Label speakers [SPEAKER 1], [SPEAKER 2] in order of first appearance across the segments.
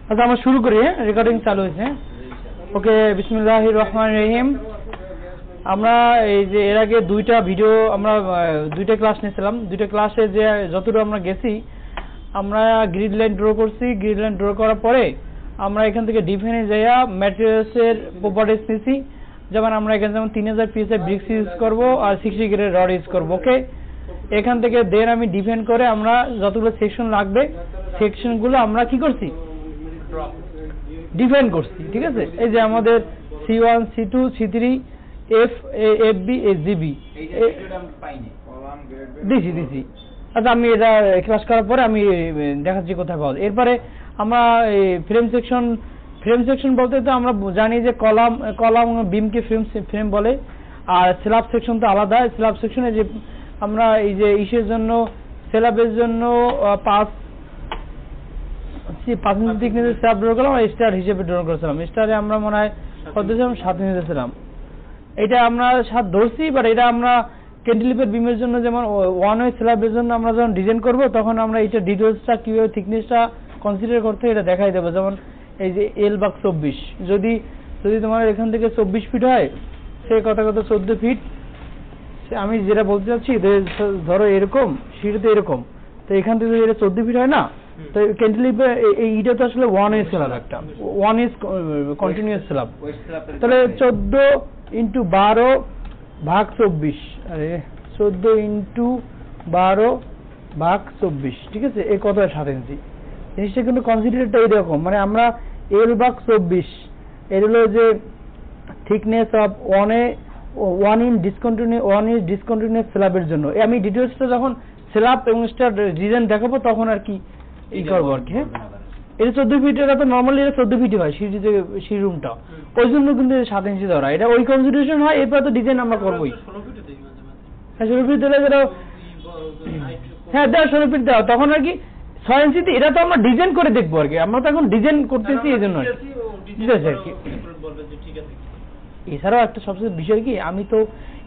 [SPEAKER 1] আচ্ছা আমরা শুরু করি। রেকর্ডিং চালু হয়েছে। ওকে, বিসমিল্লাহির রহমানির রহিম। আমরা এই যে এর আগে দুইটা ভিডিও আমরা দুইটা ক্লাস নিয়েছিলাম। দুইটা ক্লাসে যে যতটুকু আমরা গেছি, আমরা গ্রিড লাইন ড্র করছি। গ্রিড লাইন ড্র করার পরে আমরা এখান থেকে ডিফাইনে যাইয়া ম্যাটেরিয়ালসের প্রপার্টিজ নিছি। যেমন আমরা এখানে যেমন 3000 পিসের ব্রিক্স ইউজ করব আর 60 গ্রেড রড ইউজ করব। ওকে, এখান থেকে দেন আমি ডিফাইন করে আমরা যতগুলো সেকশন লাগবে সেকশনগুলো আমরা কি করছি, ডিফাইন করছি। ঠিক আছে, এই যে আমাদের C1 C2 C3 F FB SGB দিছি। আচ্ছা আমি এটা ক্লাস করার পরে আমি দেখাচ্ছি কোথায় পাওয়া যায়। এরপরে আমরা ফ্রেম সেকশন বলতে তো আমরা জানি যে কলাম বিমকে ফ্রেম বলে, আর স্ল্যাব সেকশন তো আলাদা। স্ল্যাব সেকশনে যে আমরা এই যে ইসের জন্য স্ল্যাবের জন্য 5 ইঞ্চি থিকনেসের স্ল্যাব ড্র করলাম, স্টার হিসেবে ড্র করেছিলাম। স্টারে আমরা মনে হয় কত দিয়েছিলাম, 7 ইঞ্চি দিয়েছিলাম। এটা আমরা 7 ধরছি, বাট এটা আমরা ক্যান্টিলিভার বিমের জন্য যেমন ওয়ান ওয়ে স্ল্যাবের জন্য আমরা যখন ডিজাইন করব তখন আমরা এটা ডিটেইলসটা কিভাবে থিকনেসটা কনসিডার করতে এটা দেখাই দেবো। যেমন এই যে L/24, যদি তোমার এখান থেকে 24 ফিট হয়, সে কথা 14 ফিট। আমি যেটা বলতে চাচ্ছি, ধরো এরকম সিঁড়িতে এরকম, তো এখান থেকে যদি এটা 14 ফিট হয় না, তো ক্যান্টিলিভার এইটা তো আসলে ওয়ান ওয়ে স্ল্যাব, একটা ওয়ান ওয়ে কন্টিনিউয়াস স্ল্যাব। তাহলে 14 × 12 ভাগ 24, আরে 14 × 12 ভাগ 24, ঠিক আছে, এই কত হয় 7 ইঞ্চি। জিনিসটা কিন্তু কনসিডারটা এইরকম, মানে আমরা L/24 এর হলো যে thickness of one inch discontinuous স্ল্যাবের জন্য। আমি ডিটেইলসটা যখন স্ল্যাব এবং স্টার ডিজাইন দেখাবো তখন আর কি এই করবো আর কি। হ্যাঁ, এটা 14 ফিট, এটা তো নর্মালি এটা 14 ফিটই হয় সিঁড়ি রুমটা, ওই জন্য কিন্তু 7 ইঞ্চি ধরা। এটা ওই কনসিডারেশন হয়। এরপর তো ডিজাইন আমরা করবোই। হ্যাঁ 16 ফিট দিলে যেটা, হ্যাঁ দেওয়া 16 ফিট দেওয়া, তখন আর কি 6 ইঞ্চিতে। এটা তো আমরা ডিজাইন করে দেখবো আর কি, আমরা তো এখন ডিজাইন করতেছি এই জন্য আর কি। ঠিক আছে আর কি। এছাড়াও একটা সবচেয়ে বিষয় কি, আমি তো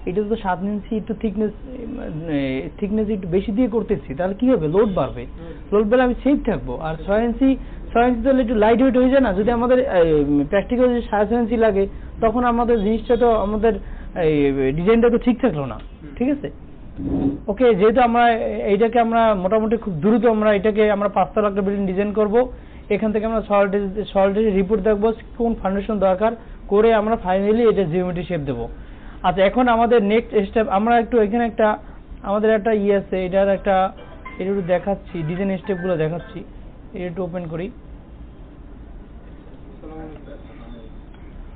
[SPEAKER 1] এটা তো 7 ইঞ্চি একটু থিকনেস একটু বেশি দিয়ে করতেছি, তাহলে কি হবে, লোড বাড়বে। লোড বাড়লে আমি সেফ থাকবো। আর 6 ইঞ্চি তাহলে একটু লাইট ওয়েট হয়ে যায় না। যদি আমাদের প্র্যাকটিক্যাল যদি 6.5 ইঞ্চি লাগে, তখন আমাদের জিনিসটা তো আমাদের ডিজাইনটা তো ঠিক থাকলো না। ঠিক আছে, ওকে। যেহেতু আমরা এইটাকে আমরা মোটামুটি খুব দ্রুত আমরা এটাকে আমরা 5 তলা একটা বিল্ডিং ডিজাইন করব। এখান থেকে আমরা সলিড রিপোর্ট দেখবো কোন ফাউন্ডেশন দরকার, করে আমরা ফাইনালি এটা জিওমেট্রি শেপ দেবো। আচ্ছা, এখন আমাদের নেক্সট স্টেপ, আমরা একটু এখানে একটা আমাদের একটা আছে, এটার একটা এটা একটু দেখাচ্ছি, ডিজাইন স্টেপগুলো দেখাচ্ছি। এটা একটু ওপেন করি।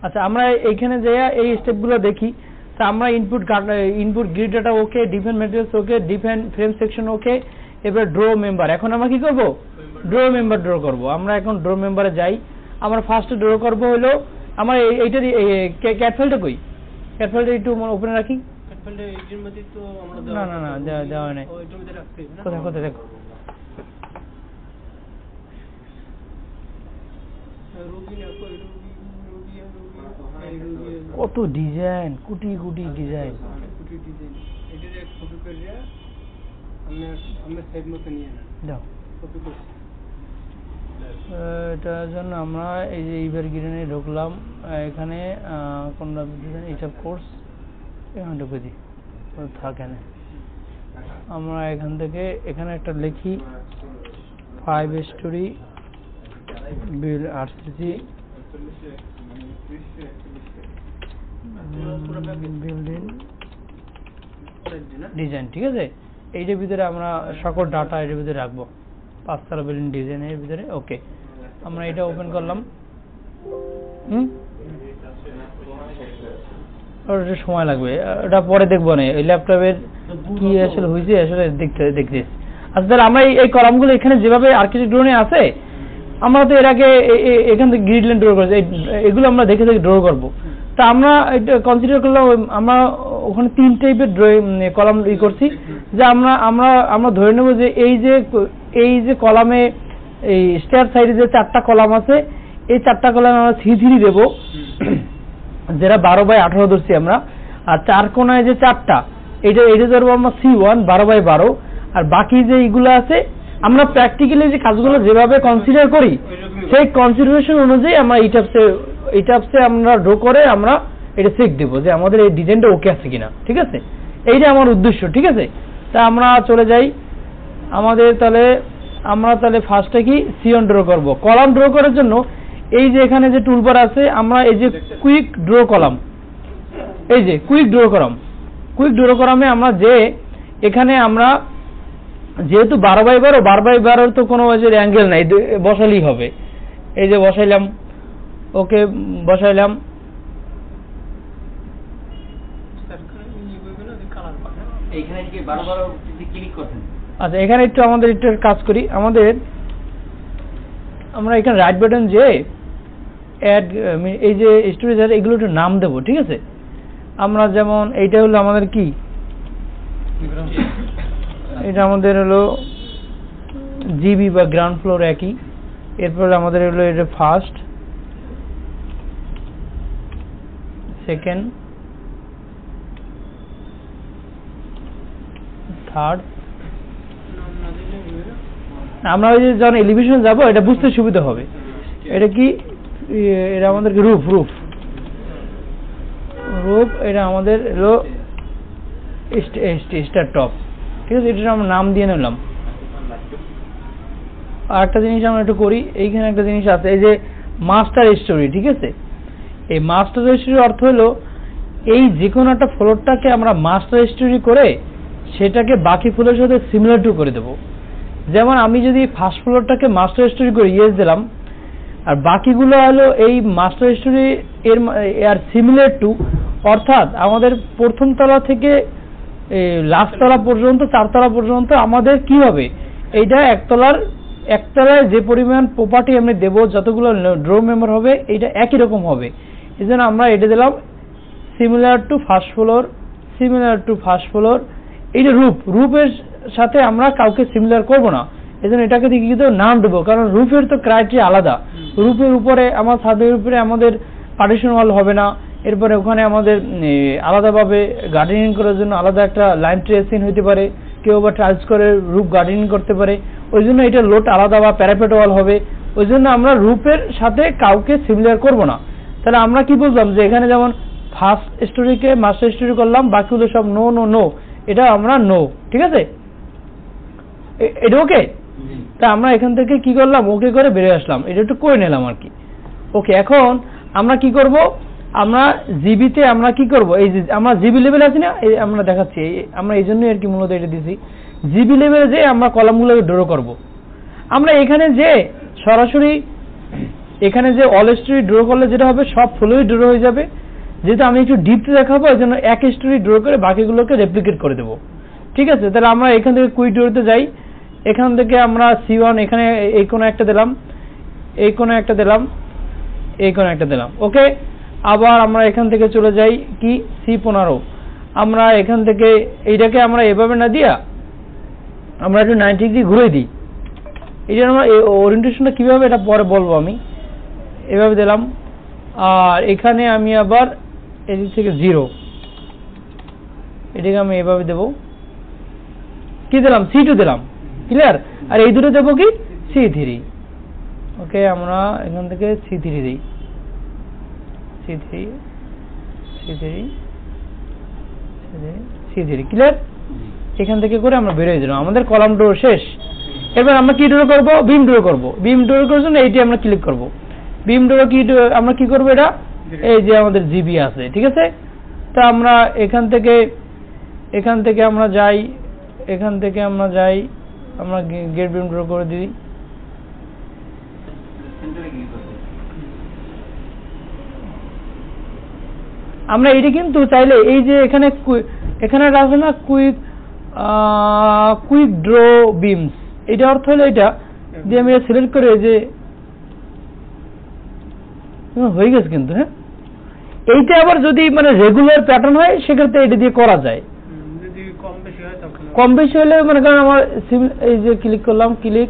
[SPEAKER 1] আচ্ছা, আমরা এইখানে যাইয়া এই স্টেপগুলো দেখি। তা আমরা input grid data okay, different materials okay, different frame section okay. এবার ড্র মেম্বার, এখন আমরা কি করব, ড্র মেম্বার ড্র করব। আমরা এখন ড্র মেম্বারে যাই। আমরা ফার্স্টে ড্র করব হলো আমার এইটার ক্যাট ফাইলটা কই, ক্যাট ফাইলটা একটু ওপেনে রাখি। না দেওয়া নাই, কোথায় দেখো। কত ডিজাইন, কুটি ডিজাইন। এটার জন্য আমরা এই যে ইভার গ্রিনে ঢুকলাম। এখানে কোনটা ডিজাইন, এইসব কোর্স এখানে ঢুকে দিই, থাকে না। আমরা এখান থেকে এখানে একটা লিখি 5 স্টোরি বিল RCC বিল্ডিং ডিজাইন। ঠিক আছে, এইটার ভিতরে আমরা সকল ডাটা এর ভিতরে রাখবো, 5 তলা বিল্ডিং ডিজাইনের ভিতরে। ওকে, আমরা এটা ওপেন করলাম। সময় লাগবে, ওটা পরে দেখবো না, এই ল্যাপটপের কি আসলে হয়েছে আসলে দেখতে। আচ্ছা, তাহলে আমরা এই কলামগুলো এখানে যেভাবে আর্কিটেক্ট ড্রোনে আছে, আমরা তো এর আগে এখান থেকে গ্রিড লাইন ড্র করেছি, এগুলো আমরা দেখে ড্র করবো। তা আমরা এটা কনসিডার করলাম, আমরা ওখানে 3 টাইপের কলাম করছি। যে আমরা ধরে নেব যে এই যে কলামে এই স্টেয়ার সাইডে যে 4টা কলাম আছে, এই 4টা কলামে আমরা C3 দেবো, যেটা 12/18 ধরছি আমরা। আর 4 কোণায় যে 4টা, এটা ধরবো আমরা C1 12/12। আর বাকি যে এইগুলো আছে আমরা প্র্যাকটিক্যালি যে কাজগুলো যেভাবে কনসিডার করি সেই কনসিডারেশন অনুযায়ী আমরা এই টাপসে আমরা ড্র করে আমরা এটা চেক দেবো যে আমাদের এই ডিজাইনটা ওকে আছে কিনা, ঠিক আছে? এইটা আমার উদ্দেশ্য, ঠিক আছে? তা আমরা চলে যাই আমাদের আমরা তাহলে ফার্স্টে কি সিওন ড্র করব। কলাম ড্র করার জন্য এই যে এখানে যে টুলবার আছে, আমরা এই যে কুইক ড্র কলাম, এই যে কুইক ড্র কলামে আমরা যে এখানে আমরা যেহেতু 12x12 তো কোনো অ্যাঙ্গেল নাই, বসালেই হবে। এই যে বসাইলাম, ওকে বসাইলাম। আচ্ছা, এখানে একটু আমাদের একটু কাজ করি। আমরা এখানে রাইট বাটন যে অ্যাড, এই যে স্টোরেজ আছে এগুলো একটু নাম দেবো, ঠিক আছে? আমরা যেমন এইটা হলো আমাদের কি, এটা আমাদের হলো জিবি বা গ্রাউন্ড ফ্লোর একই। এরপর আমাদের হলো এটা ফার্স্ট, সেকেন্ড, থার্ড। আমরা ওই যে যখন এলিভেশন যাব এটা বুঝতে সুবিধা হবে। এটা কি, এটা আমাদের রুফ, এটা আমাদের হলো স্টার টপ, ঠিক আছে? এটা আমরা নাম দিয়ে নিলাম। আর একটা জিনিস আমরা একটু করি, এইখানে একটা জিনিস আছে, এই যে মাস্টার স্টোরি, ঠিক আছে? এই মাস্টার স্টোরির অর্থ হলো এই যে কোনো একটা ফ্লোরটাকে আমরা মাস্টার স্টোরি করে সেটাকে বাকি ফ্লোরের সাথে সিমিলার টু করে দেব। যেমন আমি যদি ফার্স্ট ফ্লোরটাকে মাস্টার স্টোরি করে ইয়েস দিলাম, আর বাকিগুলো হলো এই মাস্টার স্টোরি এর সিমিলার টু, অর্থাৎ আমাদের প্রথম তলা থেকে লাস্ট তলা পর্যন্ত, 4 তলা পর্যন্ত আমাদের কি হবে, এইটা একতলায় যে পরিমাণ প্রপার্টি আমি দেব, যতগুলো ড্র মেম্বার হবে, এইটা একই রকম হবে। এই জন্য আমরা এটা দিলাম সিমিলার টু ফার্স্ট ফ্লোর। এইটা রুফের সাথে আমরা কাউকে সিমিলার করব না, এই জন্য এটাকে দিকে নাম দেবো, কারণ রুফের তো ক্রাইটেরিয়া আলাদা। রুফের উপরে আমার ছাদের উপরে আমাদের পার্টিশন ওয়াল হবে না, এরপরে ওখানে আমাদের আলাদাভাবে গার্ডেনিং করার জন্য আলাদা একটা লাইন ট্রেসিং হইতে পারে, কেউ বা টাইলস করে রুফ গার্ডেনিং করতে পারে, ওই জন্য এটা লোড আলাদা বা প্যারাপেট ওয়াল হবে। ওই জন্য আমরা রুফের সাথে কাউকে সিমিলার করব না। তাহলে আমরা কি বুঝলাম যে এখানে যেমন ফার্স্ট স্টোরিকে মাস্টার স্টোরি করলাম, বাকিগুলো সব নো, এটা আমরা নো, ঠিক আছে? এটা ওকে। তা আমরা এখান থেকে কি করলাম, ওকে করে বেরিয়ে আসলাম, এটা একটু করে নিলাম আর কি। ওকে, এখন আমরা কি করব, আমরা জিবিতে আমরা কি করব, এই যে আমরা জিবি লেভেল আছি না, আমরা দেখাচ্ছি, আমরা এই জন্যই আর কি মূলত এটা দিছি। জিবি লেভেলে যে আমরা কলামগুলো ড্র করব। আমরা এখানে যে সরাসরি এখানে যে অল স্টোরি ড্র করলে যেটা হবে, সব ফ্লোই ড্র হয়ে যাবে। যেহেতু আমি একটু ডিপতে দেখাবো, এই জন্য এক স্টোরি ড্র করে বাকিগুলোকে রেপ্লিকেট করে দেবো, ঠিক আছে? তাহলে আমরা এখান থেকে কুইক ড্রতে যাই। এখান থেকে আমরা C1 এখানে এই কোনো একটা দিলাম, এই কোনো একটা দিলাম, এই কোনো একটা দিলাম, ওকে। আবার আমরা এখান থেকে চলে যাই কি C15। আমরা এখান থেকে এইটাকে আমরা এভাবে না দিয়া আমরা একটু 90 ডিগ্রি ঘুরে দিই। এই জন্য আমরা ওরিয়েন্টেশনটা কিভাবে এটা পরে বলবো আমি। এভাবে দিলাম, আর এখানে আমি আবার এদিক থেকে 0, এটাকে আমি এভাবে দেব, কি দিলাম, C2 দিলাম, ক্লিয়ার? আর এই দুটো দেবো কি C3, ওকে। আমরা এখান থেকে C3 দিই, C3 ক্লিয়ার? এখান থেকে করে আমরা বেরিয়ে দিলাম, আমাদের কলাম ড্র শেষ। এবার আমরা কি ড্র করব, বিম ড্র করব। বিম ড্র করার জন্য এইটি আমরা ক্লিক করব। বিম ড্র আমরা কি করব, এটা এই যে আমাদের জিবি আছে, ঠিক আছে? তা আমরা এখান থেকে আমরা যাই, আমরা গেট বিম ড্র করে দিই। আমরা এটি কিন্তু চাইলে এই যে এখানে আছে না কুইক ড্র বিমস, এটা অর্থ হলো এটা দিয়ে আমি সিলেক্ট করে যে হয়ে গেছে কিন্তু। হ্যাঁ, এইটা আবার যদি মানে রেগুলার প্যাটার্ন হয় সেক্ষেত্রে এটা দিয়ে করা যায়। কম বেশি হলে মানে কারণ আমার এই যে ক্লিক করলাম, ক্লিক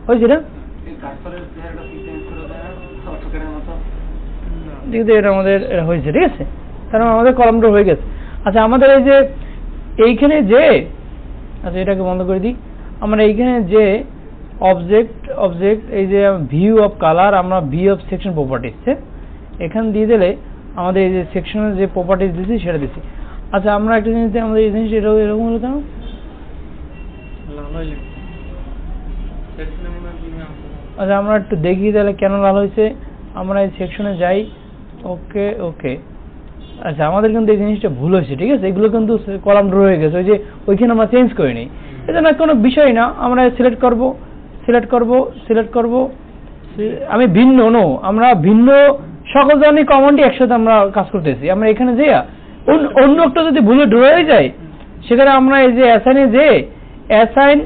[SPEAKER 1] হয়েছে না? এটা আমাদের হয়েছে, ঠিক আছে? তার মানে আমাদের কলাম ড্র হয়ে গেছে। আচ্ছা আমাদের এই যে এইখানে যে, আচ্ছা এটাকে বন্ধ করে দিই, আমরা এইখানে যে অবজেক্ট এই যে ভিউ অফ কালার, আমরা ভিউ অফ সেকশন প্রপার্টিজ এখানে দিয়ে দিলে আমাদের এই যে সেকশনের যে প্রপার্টিজ দিচ্ছি সেটা দিচ্ছি। আচ্ছা আমরা একটা জিনিস আমাদের এই জিনিস এরকম হলো কেন? আচ্ছা আমরা একটু দেখি তাহলে কেন লাল হয়েছে। আমরা এই সেকশনে যাই, ওকে আচ্ছা আমাদের কিন্তু এই জিনিসটা ভুল হয়েছে, ঠিক আছে, এগুলো কিন্তু কলাম ড্র হয়ে গেছে, ওই যে ওইখানে আমরা চেঞ্জ করিনি, এটা না কোনো বিষয় না। আমরা সিলেক্ট করব, আমি ভিন্ন আমরা ভিন্ন সকল ধরনের কমান্ডই একসাথে আমরা কাজ করতেছি। আমরা এখানে যে অন্য একটা যদি ভুলে ড্র হয়ে যায়, সেখানে আমরা এই যে অ্যাসাইন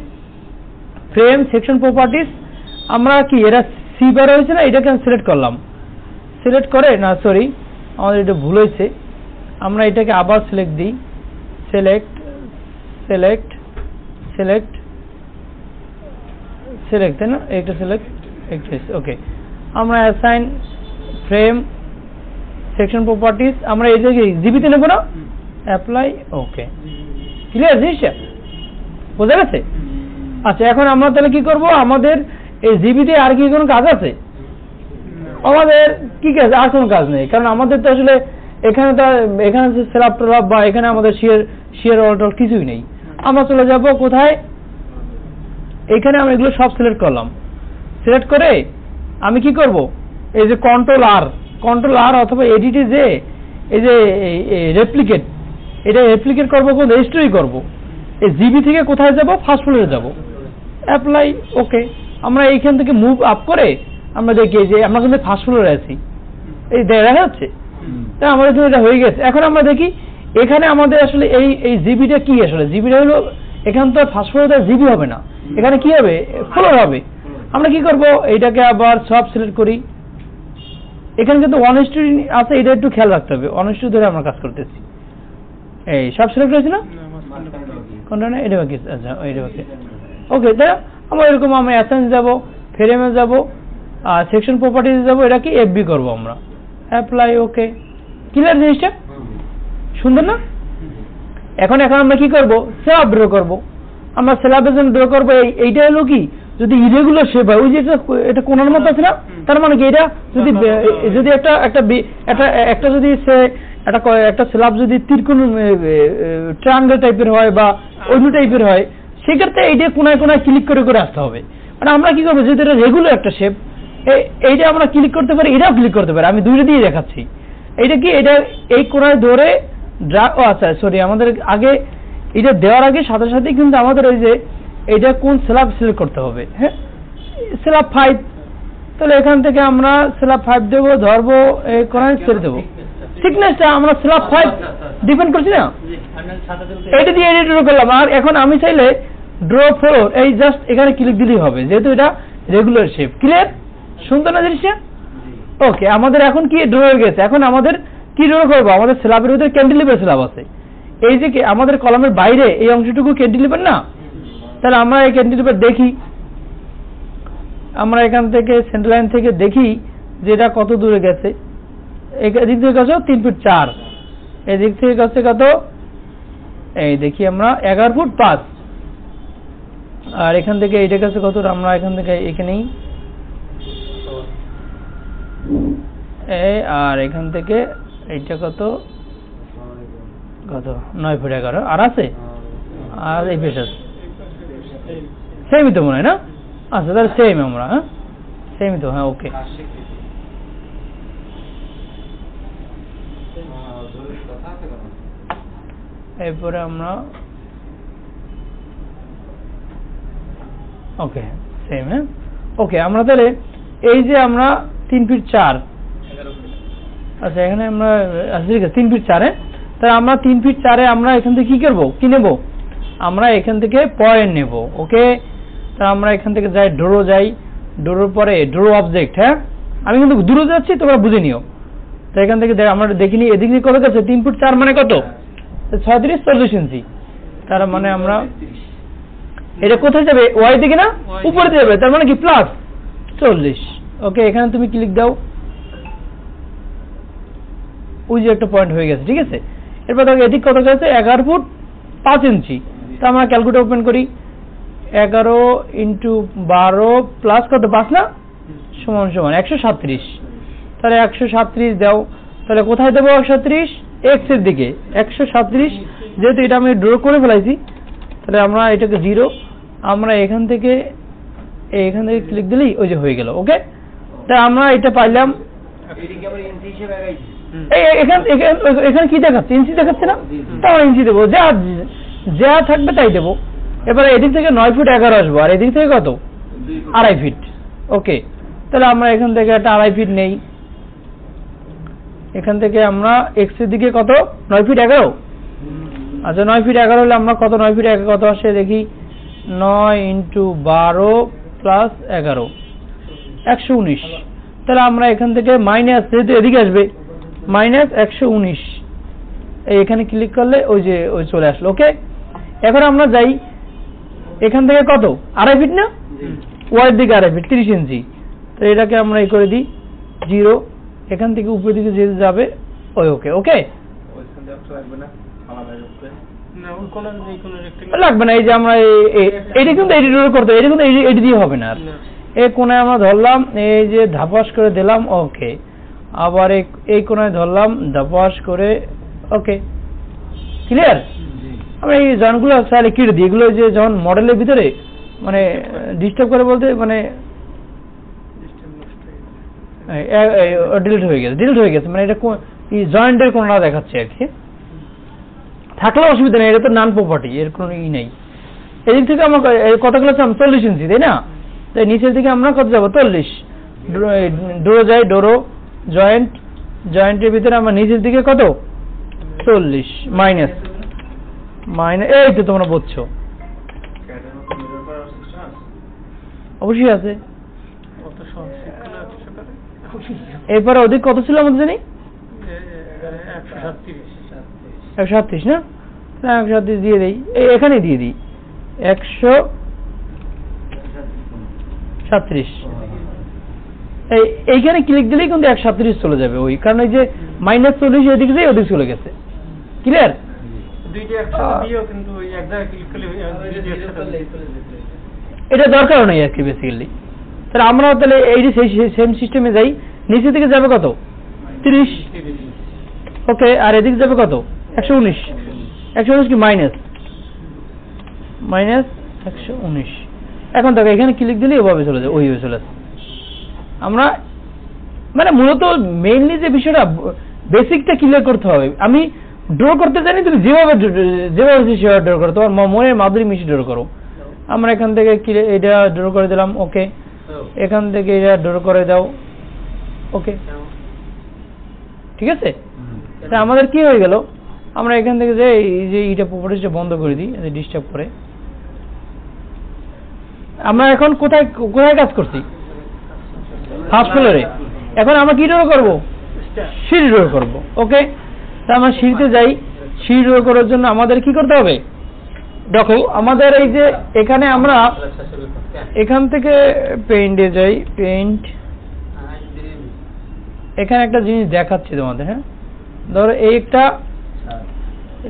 [SPEAKER 1] ফ্রেম সেকশন প্রপার্টিজ, আমরা কি এটা সি বার হয়েছে না, এটাকে আমি সিলেক্ট করলাম, সিলেক্ট করে না সরি আমাদের এটা ভুল হয়েছে, আমরা এটাকে আবার সিলেক্ট দিই, সিলেক্ট তাই না, একটা সিলেক্ট ওকে। আমরা অ্যাসাইন ফ্রেম সেকশন প্রপার্টিজ, আমরা এই জায়গায় জিবিতে নেব না, অ্যাপ্লাই ওকে, ক্লিয়ার জিনিসটা বোঝা গেছে? আচ্ছা এখন আমরা তাহলে কি করব, আমাদের এই জিবিতে আর কি কোনো কাজ আছে? আমাদের কি কাজ? আর কোনো কাজ নেই, কারণ আমাদের তো আসলে এখানে স্ল্যাব ট্যাব বা এখানে আমাদের শেয়ার অল্টার কিছুই নেই। আমরা চলে যাব কোথায়, এখানে আমরা এগুলো সব সিলেক্ট করলাম, সিলেক্ট করে আমি কি করব, এই যে কন্ট্রোল আর অথবা এডিটে যে এই যে রেপ্লিকেট, এটা রেপ্লিকেট করবো, কোন রেজিস্ট্রি করব, এই জিবি থেকে কোথায় যাব, ফার্স্ট ফ্লোরে যাব, অ্যাপ্লাই ওকে। আমরা এইখান থেকে মুভ আপ করে আমরা দেখি যে আমরা কিন্তু ফার্স্ট ফ্লোরে আছি, এই দেখা যাচ্ছে, তাই আমাদের জন্য এটা হয়ে গেছে। এখন আমরা দেখি এখানে আমাদের আসলে এই জিবিটা কি, আসলে জিবিটা হলো এখানে তো ফার্স্ট ফ্লোরে জিবি হবে না, এখানে কি হবে, ফ্লোর হবে। আমরা কি করব, এইটাকে আবার সব সিলেক্ট করি, এখানে কিন্তু 1:2 আছে, এটা একটু খেয়াল রাখতে হবে, 1:2 ধরে আমরা কাজ করতেছি। এই সব সিলেক্ট হয়েছে না, কোনটা না, এটা বাকি, আচ্ছা এটা বাকি ওকে। তাই আমরা এরকম আমরা অ্যাসাইন যাব, ফ্রেমে যাব, আর সেকশন প্রপার্টিজ যাব, এটা কি এফবি করব আমরা, অ্যাপ্লাই ওকে, ক্লিয়ার জিনিসটা সুন্দর না? এখন আমরা কি করব, স্ল্যাব ড্র করব, আমরা স্ল্যাবের জন্য ড্র করব। এইটা হলো কি, যদি ইরেগুলার শেপ হয়, ওই যে এটা কোণের মতো আছে না, তার মানে কি এটা যদি একটা যদি একটা স্ল্যাব যদি ত্রিকোণ ট্রায়াঙ্গেল টাইপের হয় বা অন্য টাইপের হয়, সেক্ষেত্রে এইটা কোনায় ক্লিক করে আসতে হবে। মানে আমরা কি করবো, যেহেতু এটা রেগুলার একটা শেপ, এইটা আমরা ক্লিক করতে পারি, এটাও ক্লিক করতে পারি, আমি দুইটা দিয়ে দেখাচ্ছি। এইটা কি, এটা এই কোনায় ধরে আচ্ছা সরি, আমাদের আগে এটা দেওয়ার আগে সাথে সাথে কিন্তু আমাদের ওই যে এটা কোন স্ল্যাব সিলেক্ট করতে হবে, হ্যাঁ স্ল্যাব 5, তাহলে এখান থেকে আমরা স্ল্যাব 5 দেবো, ধরবো এই কোনায় ছেড়ে দেবো, থিকনেসটা আমরা স্ল্যাব 5 ডিপেন্ড করছি না, এটা দিয়ে এডিট করলাম। আর এখন আমি চাইলে ড্র ফ্লোর, এই জাস্ট এখানে ক্লিক দিলেই হবে, যেহেতু এটা রেগুলার শেপ। ক্লিয়ার, সুন্দর না জিনিসটা? ওকে, আমাদের এখন কি ড্র হয়ে গেছে। এখন আমাদের কি ড্র করবো, আমাদের স্ল্যাবের ভিতরে ক্যান্টিলিভার স্ল্যাব আছে, এই যে আমাদের কলামের বাইরে এই অংশটুকু ক্যান্টিলিভার না, তাহলে আমরা এই ক্যান্টিলিভার দেখি, আমরা এখান থেকে সেন্টার লাইন থেকে দেখি যে এটা কত দূরে গেছে। এদিক থেকে গেছে 3 ফিট 4, এদিক থেকে গেছে কত, এই দেখি আমরা 11 ফুট 5, আর এখান থেকে এইটা গেছে কত, আমরা এখান থেকে এখানেই আর এখান থেকে এইটা কত 9 ফুট 11, আর আছে, আর এই পেশ আছে, সেমই তো মনে হয় না? আচ্ছা তাহলে সেম আমরা, হ্যাঁ সেমই তো, হ্যাঁ ওকে। এরপরে আমরা ওকে সেম, হ্যাঁ ওকে। আমরা তাহলে এই যে আমরা 3 ফিট 4, আচ্ছা এখানে আমরা ঠিক আছে 3 ফিট 4, তাহলে আমরা 3 ফিট 4 আমরা এখান থেকে কি করবো, কি নেব, আমরা এখান থেকে পয়েন্ট নেব। ওকে, তা আমরা এখান থেকে যাই, ড্রোর পরে ড্রো অবজেক্ট, হ্যাঁ আমি কিন্তু দূরে যাচ্ছি, তোমরা বুঝে নিও। তো এখান থেকে আমরা দেখিনি এদিক দিয়ে কত গেছে, 3 ফুট 4 মানে কত, 36-40 ইঞ্চি, তার মানে আমরা এটা কোথায় যাবে, ওয়াই দিকে না উপরে যাবে, তার মানে কি প্লাস 40। ওকে, এখানে তুমি ক্লিক দাও, ওই যে একটা পয়েন্ট হয়ে গেছে, ঠিক আছে। এরপর দেখো এদিক কত গেছে, 11 ফুট 5 ইঞ্চি। তা আমরা ক্যালকুলেটর ওপেন করি, 11 × 12 প্লাস কত 5 না, সমান সমান 137। তাহলে 137 দাও, তাহলে কোথায় দেবো 137, x এর দিকে 137। যেহেতু এটা আমি ড্র করে ফেলাইছি, তাহলে আমরা এটাকে 0, আমরা এখান থেকে ক্লিক দিলেই ওই যে হয়ে গেল। ওকে, তা আমরা এটা পাইলাম। এখানে কি দেখাচ্ছে, ইঞ্চি দেখাচ্ছে না, তাও ইঞ্চি দেবো, যা থাকবে তাই দেবো। এবারে এদিক থেকে 9 ফুট 11 আসবো, আর এদিক থেকে কত 2.5 ফিট। ওকে, তাহলে আমরা এখান থেকে একটা 2.5 ফিট নেই। এখান থেকে আমরা x এর দিকে কত 9 ফিট 11। আচ্ছা 9 ফিট 11 হলে আমরা কত 9 ফিট 11 কত আসে দেখি, 9 × 12 প্লাস 11 119। তাহলে আমরা এখান থেকে মাইনাস, যেহেতু এদিকে আসবে মাইনাস 119, এখানে ক্লিক করলে ওই যে ওই চলে আসলো। ওকে, এখন আমরা যাই এখান থেকে কত 2.5 ফিট না, ওয়াই দিকে 2.5 ফিট 30 ইঞ্চি। তো এটাকে আমরা এই করে দিই 0, এখান থেকে উপরের দিকে যেতে যাবে ওই। ওকে ওকে লাগবে না, এই যে আমরা এইটা কিন্তু এডিটর করতে, এটা কিন্তু এডি দিয়ে হবে না। আর এই কোণায় আমরা ধরলাম, এই যে ধাপাস করে দিলাম। ওকে, আবার এই কোণায় ধরলাম, ধাপাস করে। ওকে, ক্লিয়ার। আমরা এই জয়েন্টগুলো চাইলে কেটে দিই, এগুলো যে যখন মডেলের ভিতরে মানে ডিস্টার্ব করে, বলতে মানে ডিলিট হয়ে গেছে, মানে এটা জয়েন্টের কোণটা দেখাচ্ছে আর কি। থাকলে অসুবিধা নেই, এটা তো নান প্রপার্টি, এর কোনো ই নেই। এদিক থেকে আমরা কত গেলাম 40 ইঞ্চি, তাই না। তাই নিচের দিকে আমরা কত যাবো 40। ডোরো যাই, ডোরো জয়েন্টের ভিতরে আমরা নিচের দিকে কত 40 মাইনাস, এই তো তোমরা বুঝছো, অবশ্যই আছে। এরপরে ওদিক কত ছিল আমাদের জানি 137 না, 137 দিয়ে দেই, এখানে দিয়ে দিই 137। এইখানে ক্লিক দিলেই কিন্তু 137 চলে যাবে, ওই কারণ এই যে -40 এদিকে যাই, ওদিক চলে গেছে। ক্লিয়ার। এটা দরকার নেই আর কি বেসিক্যালি। তাহলে আমরা তাহলে এই যে সেম সিস্টেমে যাই, নিচে থেকে যাবে কত 30। ওকে, আর এদিকে যাবে কত 119 কি মাইনাস 119। এখন দেখো এখানে ক্লিক দিলে ওভাবে চলে যায়, ওইভাবে চলে যায়। আমরা মানে মূলত মেইনলি যে বিষয়টা বেসিকটা ক্লিয়ার করতে হবে। আমি ড্র করতে জানি, তুমি যেভাবে সেভাবে ড্র করো, তোমার মনের মাধুরী মিশিয়ে ড্র করো। আমরা এখান থেকে এটা ড্র করে দিলাম। ওকে, এখান থেকে এটা ড্র করে দাও। ওকে, ঠিক আছে। তা আমাদের কি হয়ে গেল, আমরা এখান থেকে যে এই যে এটা প্রপার্টিটা বন্ধ করে দিই, ডিস্টার্ব করে। আমরা এখন কোথায় কাজ করছি, ফার্স্ট ফ্লোরে। এখন আমরা কি ড্র করবো, সিঁড়ি ড্র করবো। ওকে, তা আমরা সিঁড়িতে যাই। সিঁড়ি ড্র করার জন্য আমাদের কি করতে হবে, দেখো আমাদের এই যে এখানে আমরা এখান থেকে পেইন্টে যাই, পেইন্ট। এখানে একটা জিনিস দেখাচ্ছি তোমাদের। হ্যাঁ, ধরো এইটা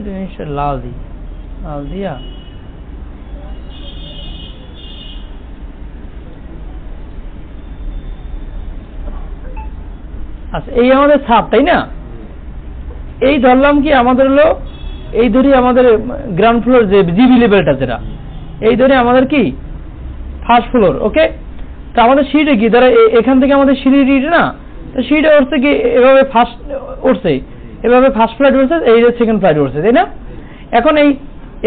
[SPEAKER 1] জিনিসটা লাল দিয়া আচ্ছা, এই আমাদের ছাদ, তাই না। এই ধরলাম কি আমাদের হলো, এই ধরি আমাদের গ্রাউন্ড ফ্লোর যে জিবি লেভেলটা যেটা, এই ধরে আমাদের কি ফার্স্ট ফ্লোর। ওকে, তো আমাদের সিঁড়ি কি, ধরো এখান থেকে আমাদের সিঁড়ি না, তো সিঁড়িটা উঠছে কি এভাবে ফার্স্ট উঠছে, এভাবে ফার্স্ট ফ্লাইট উঠছে, এই যে সেকেন্ড ফ্লাইট উঠছে, তাই না। এখন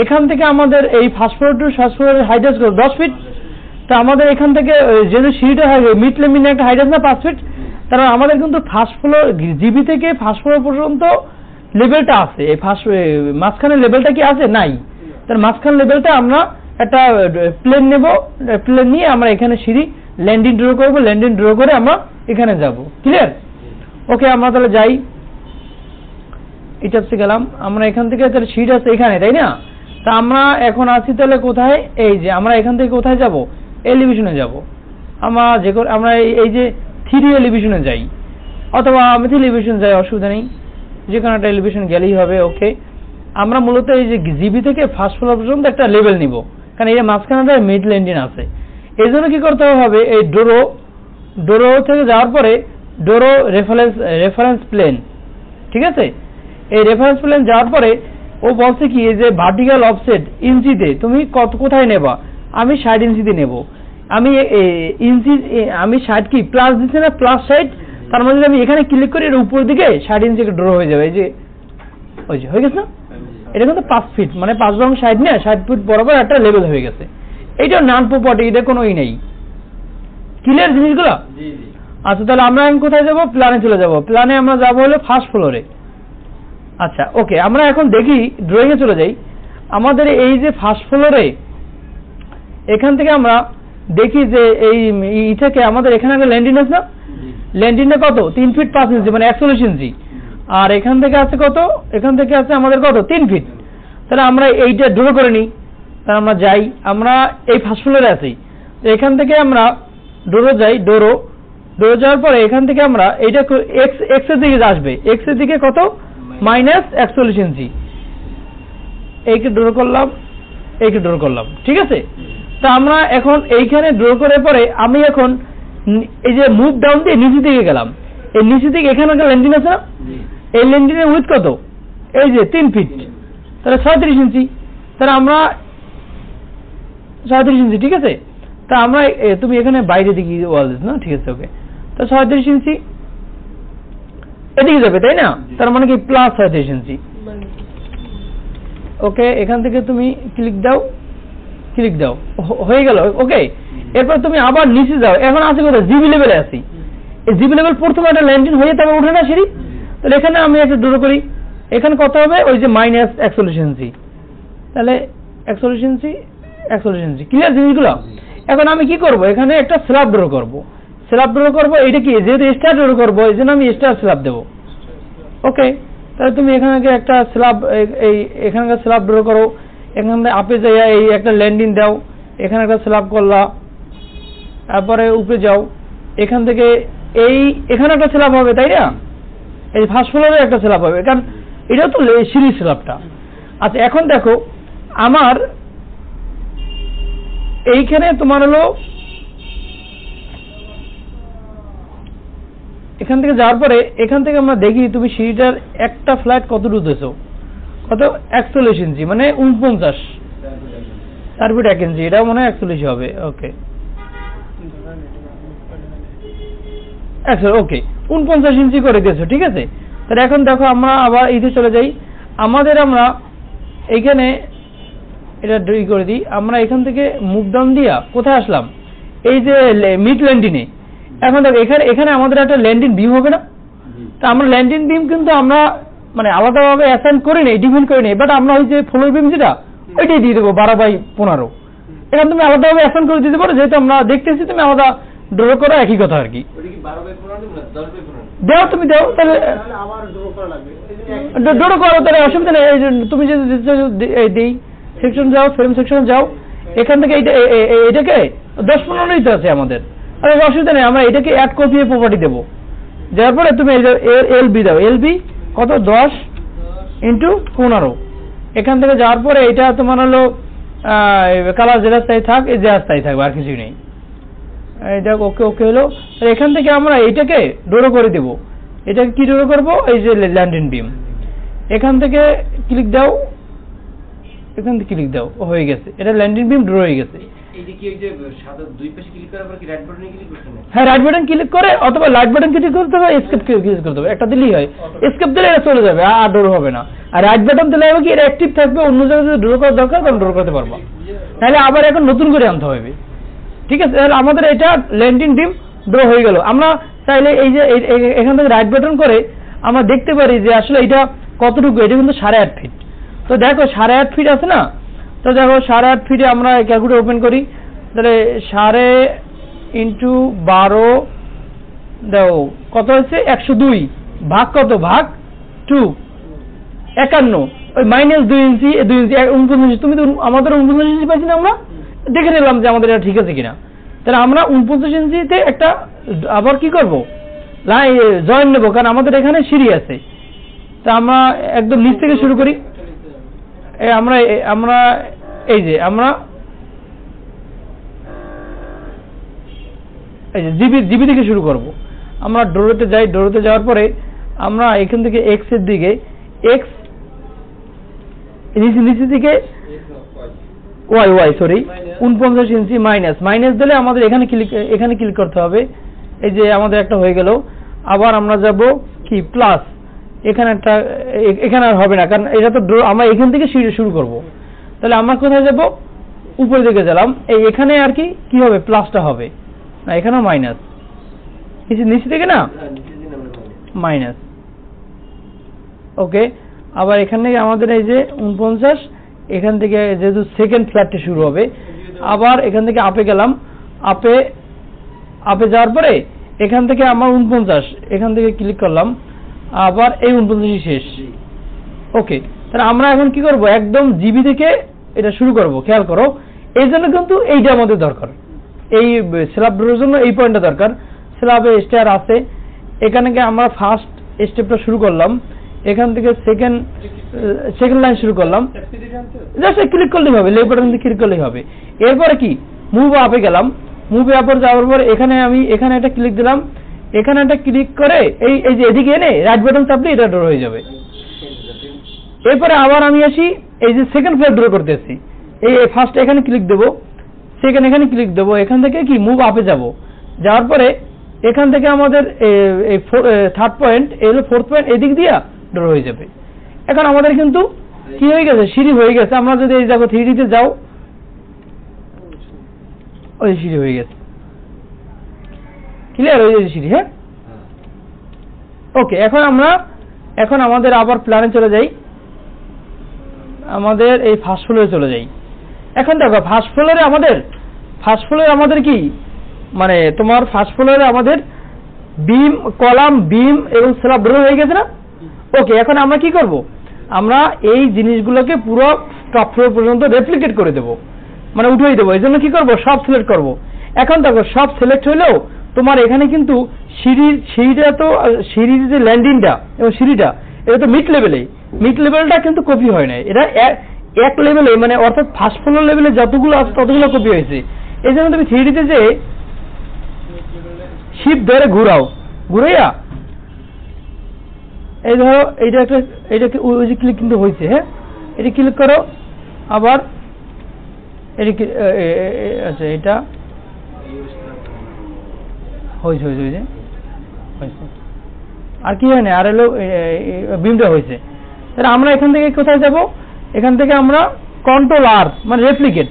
[SPEAKER 1] এখান থেকে আমাদের এই ফার্স্ট ফ্লোর টু ফার্স্ট ফ্লোরের হাইট আছে 10 ফিট। তো আমাদের এখান থেকে যেহেতু সিঁড়িটা মিডলে একটা হাইট আছে না 5 ফিট, তার আমাদের কিন্তু ফার্স্ট ফ্লোর জিবি থেকে ফার্স্ট ফ্লোর পর্যন্ত লেভেলটা আছে। এই মাঝখানে লেভেলটা কি আছে, নাই। তার মাঝখানে লেভেলটা আমরা একটা প্লেন নেব, প্লেন নিয়ে আমরা এখানে সিঁড়ি ল্যান্ডিং ড্র করবো, ল্যান্ডিং ড্র করে আমরা এখানে যাব। ক্লিয়ার। ওকে, আমরা তাহলে যাই, এটাতে গেলাম। আমরা এখান থেকে তাহলে সিঁড়ি আছে এখানে, তাই না। তা আমরা এখন আছি তাহলে কোথায়, এই যে আমরা এখান থেকে কোথায় যাব, এলিভেশনে যাব। আমরা এই যে 3 এলিভেশনে যাই, অথবা আমি 3 এলিভেশন যাই, অসুবিধা নেই। যে কোনো একটা এলিভেশন গেলেই হবে। ওকে, আমরা মূলত এই যে জিবি থেকে ফার্স্ট ফ্লোর পর্যন্ত একটা লেভেল নিব, কারণ এই মাঝখানে মিড ল্যান্ডিং আছে। এই জন্য কি করতে হবে, এই ডোরো থেকে যাওয়ার পরে ডোরো রেফারেন্স প্লেন, ঠিক আছে, এই রেফারেন্স প্লেন যাওয়ার পরে ও বলছে কি যে ভার্টিক্যাল অফসেট ইঞ্চিতে তুমি কোথায় নেবা, আমি 60 ইঞ্চিতে নেব। আমি ইঞ্চি আমি 60 কি প্লাস দিচ্ছি না, প্লাস 60, তার মধ্যে আমি এখানে ক্লিক করি, এর উপর দিকে 60 ইঞ্চি ড্র হয়ে যাবে। এই যে ওই যে হয়ে গেছে না, এটা কিন্তু 5 ফিট, মানে 5 বাই 60 না, 60 ফিট বরাবর একটা লেভেল হয়ে গেছে। এইটা নান প্রপার্টি, এটা কোনো নেই। ক্লিয়ার জিনিসগুলো? আচ্ছা, তাহলে আমরা এখন কোথায় যাব, প্ল্যানে চলে যাব। প্ল্যানে আমরা যাব হলো ফার্স্ট ফ্লোরে। আচ্ছা ওকে, আমরা এখন দেখি ড্রয়িং এ চলে যাই। আমাদের এই যে ফার্স্ট ফ্লোরে এখান থেকে আমরা দেখি যে এই থেকে আমাদের এখানে একটা ল্যান্ডিং আছে না, ল্যান্ডিংটা কত 3 ফিট 5 ইঞ্চি, মানে 41 ইঞ্চি। আর এখান থেকে আছে কত, এখান থেকে আছে আমাদের কত 3 ফিট। তাহলে আমরা এইটা ড্র করে নিই। তাহলে আমরা যাই, আমরা এই ফার্স্ট ফ্লোরে আছি, এখান থেকে আমরা ডোরো যাই। ডোরো যাওয়ার পরে এখান থেকে আমরা এইটা এক্স এর দিকে আসবে, এক্স এর দিকে কত -41 ইঞ্চি। এইকে ড্র করলাম, এইকে ড্র করলাম, ঠিক আছে। তা আমরা এখন এইখানে ড্র করার পরে আমি এখন এই যে মুভ ডাউন দিয়ে নিচে দিকে গেলাম। এই নিচে দিকে এখানে একটা ল্যান্ডিং আছে না, এই ল্যান্ডিং এর উইথ কত, এই যে 3 ফিট, তাহলে 36 ইঞ্চি। তাহলে আমরা 36 ইঞ্চি, ঠিক আছে। তা আমরা তুমি এখানে বাইরে দিকে ওয়াল দিস না, ঠিক আছে ওকে। তো 36 ইঞ্চি এদিকে যাবে, তাই না, তার মানে কি প্লাস 36 ইঞ্চি। ওকে, এখান থেকে তুমি ক্লিক দাও, হয়ে গেল। ওকে, এরপর তুমি আবার নিচে যাও। এখন আছে কোথায়, জিবি লেভেলে আছি। এই জিবি লেভেল প্রথমে একটা ল্যান্ডিং হয়ে তারপর উঠে না সিঁড়ি। তাহলে এখানে আমি একটা ড্র করি, এখানে কত হবে, ওই যে -41 ইঞ্চি। তাহলে 41 ইঞ্চি, 41 ইঞ্চি। ক্লিয়ার জিনিসগুলো? এখন আমি কি করব, এখানে একটা স্ল্যাব ড্র করব। এটা কি, যেহেতু স্টার ড্র করবো, এই জন্য আমি স্টার স্ল্যাব দেবো। ওকে, তাহলে তুমি এখানে একটা স্ল্যাব, এখানকার স্ল্যাব ড্র করো। এখান থেকে আপে যাইয়া এই একটা ল্যান্ডিং দাও, এখানে একটা স্ল্যাব করলা। তারপরে উপরে যাও, এখান থেকে এখানে একটা স্ল্যাব হবে, তাই না, এই ফার্স্ট ফ্লোরে একটা স্ল্যাব হবে, কারণ এটা তো সিঁড়ি স্ল্যাবটা। আচ্ছা, এখন দেখো আমার এইখানে তোমার হলো এখান থেকে যাওয়ার পরে এখান থেকে আমরা দেখি তুমি সিঁড়িটার একটা ফ্ল্যাট কত উঠেছো, কত 41 ইঞ্চি, মানে 49, 4 ফিট 1 ইঞ্চি, এটা মনে হয় 41 হবে। ওকে, ওকে 49 ইঞ্চি করে দিয়েছো, ঠিক আছে। তাহলে এখন দেখো আমরা আবার এইতে চলে যাই। আমরা এইখানে এটা ড্রয়িং করে দিই। আমরা এখান থেকে মুভ ডাউন দিয়া কোথায় আসলাম, এই যে মিড ল্যান্ডিংয়ে। এখন দেখো এখানে আমাদের একটা ল্যান্ডিং বিম হবে না, তা আমরা ল্যান্ডিং বিম কিন্তু আমরা মানে আলাদাভাবে অ্যাসাইন করি নাই, ডিফাইন করি নাই, বাট আমরা ওই যে ফ্লোর বিম যেটা ওইটাই দিয়ে দেবো 12/15। এখানে তুমি আলাদাভাবে অ্যাসাইন করে দিতে পারো, যেহেতু আমরা দেখতেছি তুমি আলাদা ড্র করো, একই কথা আর কি। দাও, তুমি দাও, তাহলে ড্র করো, তাহলে অসুবিধা নেই। তুমি যদি দিই সেকশন যাও, ফ্রেম সেকশন যাও, এখান থেকে এটাকে 10-15 নিতে আছে আমাদের, আর অসুবিধা নেই। আমরা এটাকে অ্যাড কপিয়ে প্রপার্টি দেবো, যার পরে তুমি এলবি দাও, এলবি কত 10x15। এখান থেকে যাওয়ার পরে এটা তোমার হলো কালার যেটা তাই থাক, এই যে তাই থাকবে, আর কিছুই নেই। এই দেখ, ওকে ওকে হলো। এখান থেকে আমরা এইটাকে ড্র করে দেব। এটাকে কি ড্র করবো, এই যে ল্যান্ডিং বিম। এখান থেকে ক্লিক দাও, এখান থেকে ক্লিক দাও, হয়ে গেছে, এটা ল্যান্ডিং বিম ড্র হয়ে গেছে। হ্যাঁ, রাইট বাটন ক্লিক করে অথবা লাইট বাটন ক্লিক করতে হবে, এসকেপ ক্লিক করতে হবে, একটা দিলেই হয়। এসকেপ দিলে এটা চলে যাবে, আর ড্র হবে না। আর রাইট বাটন দিলে হবে কি, এটা অ্যাক্টিভ থাকবে, অন্য জায়গায় যদি ড্র করার দরকার তখন ড্র করতে পারবো, তাহলে আবার এখন নতুন করে আনতে হবে, ঠিক আছে। আমাদের এটা ল্যান্ডিং বিম ড্র হয়ে গেল। আমরা চাইলে এই যে এখান থেকে রাইট বাটন করে আমরা দেখতে পারি যে আসলে এটা কতটুকু, এটা কিন্তু 8.5 ফিট। তো দেখো 8.5 ফিট আছে না, তো দেখো 8.5 ফিটে আমরা ক্যালকুলেটর ওপেন করি, তাহলে 8.5 × 12 দেখো কত হচ্ছে 102, ভাগ কত, ভাগ 2, 51, ওই -2 ইঞ্চি, 2 ইঞ্চি 49। তুমি তো আমাদের 49 ইঞ্চি পাইছি না, আমরা দেখে নিলাম যে আমাদের এটা ঠিক আছে কিনা। তাহলে আমরা 49 ইঞ্চিতে একটা আবার কি করবো, জয়েন নেবো, কারণ আমাদের এখানে সিঁড়ি আছে। তা আমরা একদম নিচ থেকে শুরু করি। আমরা এই যে আমরা এই যে জিবি থেকে শুরু করব। আমরা ডোরোতে যাই, ডোরোতে যাওয়ার পরে আমরা এখান থেকে এক্স এর দিকে এক্স নিচে থেকে ওয়াই সরি 49 ইঞ্চি মাইনাস দিলে আমাদের এখানে ক্লিক করতে হবে। এই যে আমাদের একটা হয়ে গেল। আবার আমরা যাব কি প্লাস, এখানে আর হবে না, কারণ এটা তো আমরা এখান থেকে শুরু করব। তাহলে আমরা কোথায় যাব? উপরের দিকে গেলাম। এখানে আর কি হবে? প্লাসটা হবে না, এখানেও মাইনাস, নিচে থেকে না মাইনাস। ওকে, আবার এখান থেকে আমাদের এই যে 49, এখান থেকে যেহেতু সেকেন্ড ফ্ল্যাটটি শুরু হবে, আবার এখান থেকে আপে গেলাম। আপে যাওয়ার পরে এখান থেকে আমার 49, এখান থেকে ক্লিক করলাম, আবার এই 49 শেষ। ওকে, তাহলে আমরা এখন কি করব? একদম জিবি থেকে এটা শুরু করব। খেয়াল করো, এই জন্য কিন্তু এইটা আমাদের দরকার, এই স্ল্যাব ড্রোর জন্য এই পয়েন্টটা দরকার। স্ল্যাবে স্টার আছে, এখানে আমরা ফার্স্ট স্টেপটা শুরু করলাম, এখান থেকে সেকেন্ড লাইন শুরু করলাম। জাস্ট ক্লিক করলেই হবে, লেফট বাটন দিয়ে ক্লিক করলেই হবে। এরপরে কি মুভ আপে গেলাম, মুভে আপে যাওয়ার পর এখানে একটা ক্লিক দিলাম, এখানে একটা ক্লিক করে এই যে এদিকে এনে রাইট বাটন চাপলে এটা ড্র হয়ে যাবে। এরপরে আবার আমি আসি, এই যে সেকেন্ড ফ্ল্যাট ড্র করতেছি, এই ফার্স্ট এখানে ক্লিক দেবো, সেকেন্ড এখানে ক্লিক দেবো, এখান থেকে কি মুভ আপে যাব। যাওয়ার পরে এখান থেকে আমাদের এই থার্ড পয়েন্ট, এই হলো ফোর্থ পয়েন্ট, এদিক দিয়ে ড্র হয়ে যাবে। এখন আমাদের কিন্তু কি হয়ে গেছে? সিঁড়ি হয়ে গেছে। আমরা যদি এই দেখো 3D তে যাও, ওই সিঁড়ি হয়ে গেছে। ক্লিয়ার হয়ে যাচ্ছে সিঁড়ি? হ্যাঁ, ওকে। এখন আমাদের আবার প্ল্যানে চলে যাই, আমাদের এই ফার্স্ট ফ্লোরে চলে যাই। এখন দেখো ফার্স্ট ফ্লোরে আমাদের কি মানে তোমার ফার্স্ট ফ্লোরে আমাদের বিম, কলাম, বিম এবং স্ল্যাব ড্র হয়ে গেছে না? ওকে, এখন আমরা কি করব? আমরা এই জিনিসগুলোকে পুরো টপ ফ্লোর পর্যন্ত রেপ্লিকেট করে দেব, মানে উঠিয়ে দেবো। এই জন্য কি করব? সব সিলেক্ট করব। এখন দেখো সব সিলেক্ট হইলেও তোমার এখানে কিন্তু সিঁড়ির যে ল্যান্ডিংটা এবং সিঁড়িটা, এটা তো মিড লেভেলটা কিন্তু কপি হয় না, এটা এক লেভেলে, মানে অর্থাৎ ফার্স্ট ফ্লোর লেভেলে যতগুলো আছে ততগুলো কপি হয়েছে। এই জন্য তুমি 3D তে যে শিফট ধরে ঘুরাইয়া এই ধরো এইটাকে ওই যে ক্লিক কিন্তু হয়েছে। হ্যাঁ, এটা ক্লিক করো, আবার আচ্ছা এটা হয়েছে আর কি হয় না, আর এলো বিমটা হয়েছে। তাহলে আমরা এখান থেকে কোথায় যাব? এখান থেকে আমরা কন্ট্রোল আর মানে রেপ্লিকেট,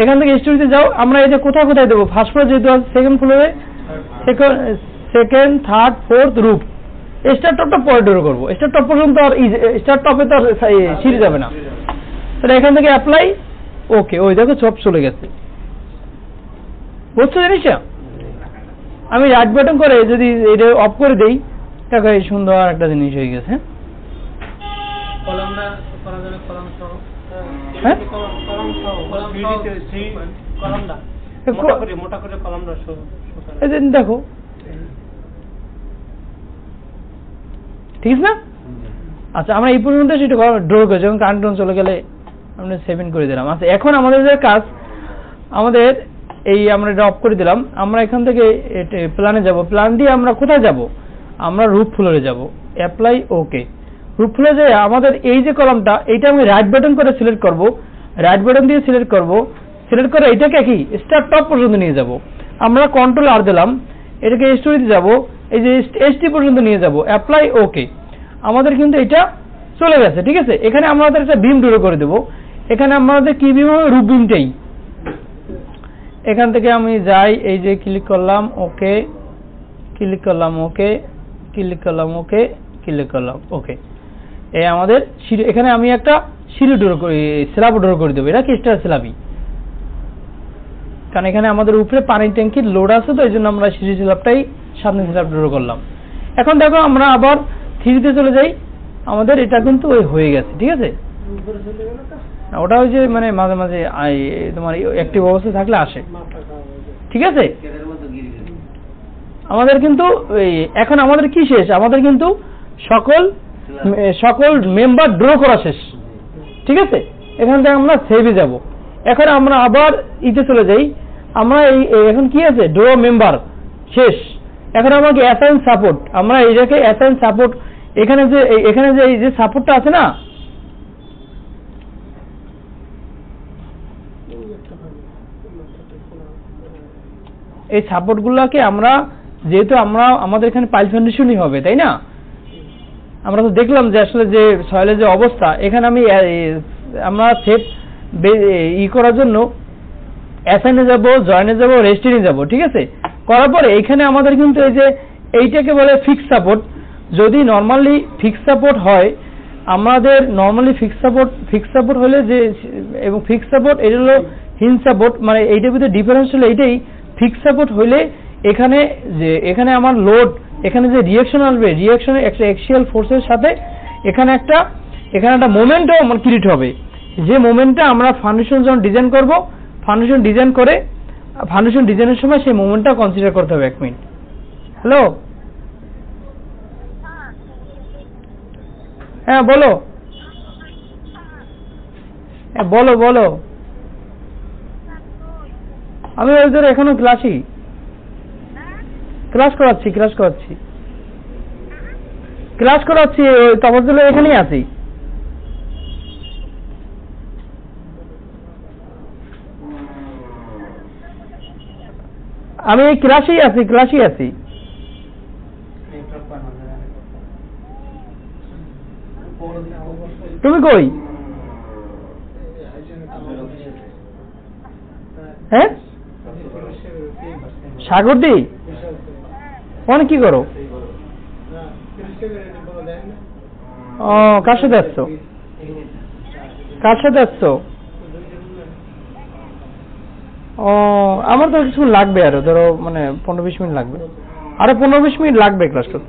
[SPEAKER 1] এখান থেকে স্টোরিতে যাও। আমরা এটা কোথায় দেবো? ফার্স্ট ফ্লোর যেহেতু আছে, সেকেন্ড ফ্লোরে second, third, fourth roof, star টপটা পরে ড্র করবো। স্টার টপ পর্যন্ত আর স্টার টপে তো আর সিঁড়ি যাবে না। তাহলে এখান থেকে অ্যাপ্লাই, ওকে, ওই দেখো সব চলে গেছে। বুঝছো জিনিসটা? আমি রাইট বাটন করে যদি এটা অফ করে দেই, দেখো এই সুন্দর একটা জিনিস হয়ে গেছে। দেখো ঠিক আছে না? আচ্ছা, আমরা এই পর্যন্ত সেটা ড্র করেছি, এবং কারেন্ট চলে গেলে আমরা 7 করে দিলাম। আচ্ছা, এখন আমাদের যে কাজ, আমরা এটা অফ করে দিলাম। আমরা এখান থেকে প্ল্যানে যাব, প্ল্যান দিয়ে আমরা কোথায় যাব? আমরা রুফ ফ্লোরে যাব। অ্যাপ্লাই, ওকে। রুফ ফ্লোরে যায় আমাদের এই যে কলামটা, এইটা আমি রাইট বাটন করে সিলেক্ট করব, রাইট বাটন দিয়ে সিলেক্ট করে এটাকে কি স্টার টপ পর্যন্ত নিয়ে যাব। আমরা কন্ট্রোল আর দিলাম, এটাকে স্টোরিতে যাব, এই যে এসটি পর্যন্ত নিয়ে যাব। অ্যাপ্লাই, ওকে। আমাদের কিন্তু এটা চলে গেছে। ঠিক আছে, এখানে আমাদের একটা বিম ড্র করে দেব। এখানে আমাদের কি বিম হবে? রুফ বিমটাই। এখান থেকে আমি যাই, এই যে ক্লিক করলাম, ওকে, ক্লিক করলাম, ওকে, ক্লিক করলাম, ওকে, ক্লিক করলাম, ওকে। এই আমাদের এখানে আমি একটা সিঁড়ি ড্র করি, স্ল্যাব ড্র করে দেবো। এটা কি স্টার স্ল্যাবই, কারণ এখানে আমাদের উপরে পানির ট্যাঙ্কির লোড আছে, তো এই জন্য আমরা সিঁড়ি স্ল্যাবটাই সামনে স্ল্যাব ড্র করলাম। এখন দেখো আমরা আবার 3D চলে যাই, আমাদের এটা কিন্তু ওই হয়ে গেছে। ঠিক আছে, ওটা ওই যে মানে মাঝে মাঝে তোমার অ্যাক্টিভ অবস্থায় থাকলে আসে। ঠিক আছে, আমাদের কিন্তু এখন আমাদের কি শেষ? আমাদের কিন্তু সকল সকল মেম্বার ড্র করা শেষ, ঠিক আছে। এখান থেকে আমরা সেভে যাব। এখন আমরা আবার ইতে চলে যাই। আমরা এখন কি আছে, ড্র মেম্বার শেষ। এখন আমাকে অ্যাসাইন সাপোর্ট, আমরা এইটাকে অ্যাসাইন সাপোর্ট, এখানে যে এই যে সাপোর্টটা আছে না, এই সাপোর্ট গুলাকে আমরা, যেহেতু আমাদের এখানে পাইল ফাউন্ডেশনই হবে, তাই না? আমরা তো দেখলাম যে আসলে যে সয়েলের যে অবস্থা, এখানে আমরা সেট করার জন্য অ্যাসাইনে যাব, জয়েনে যাব, রেস্টিনে যাব, ঠিক আছে। করার পরে এখানে আমাদের কিন্তু এই যে এইটাকে বলে ফিক্স সাপোর্ট। যদি নর্মালি ফিক্স সাপোর্ট হয়, আমাদের নর্মালি ফিক্স সাপোর্ট হলে যে, এবং ফিক্স সাপোর্ট এটা হলো হিঞ্জ সাপোর্ট, মানে এইটার ভিতরে ডিফারেন্স হলো এইটাই। ফিক্স সাপোর্ট হইলে এখানে আমার লোড, এখানে যে রিঅ্যাকশন আসবে, রিঅ্যাকশনের একটা অ্যাক্সিয়াল ফোর্সের সাথে এখানে একটা মোমেন্টও আমার ক্রিয়েট হবে। যে মোমেন্টটা আমরা ফাউন্ডেশন যখন ডিজাইন করব, ফাউন্ডেশন ডিজাইনের সময় সেই মোমেন্টটা কনসিডার করতে হবে। 1 মিনিট। হ্যালো, হ্যাঁ বলো, বলো। আমি ওই ধরো এখনো ক্লাস করাচ্ছি, ওই তফাজ্জলের এখানেই আছি। আমি এই ক্লাসেই আছি। তুমি কই? হ্যাঁ, সাগরদি, ওখানে কি করো? ও, কার সাথে আসছো? ও, আমার তো কিছু লাগবে, আরো ধরো মানে 15-20 মিনিট লাগবে, আরো 15-20 মিনিট লাগবে ক্লাসটা।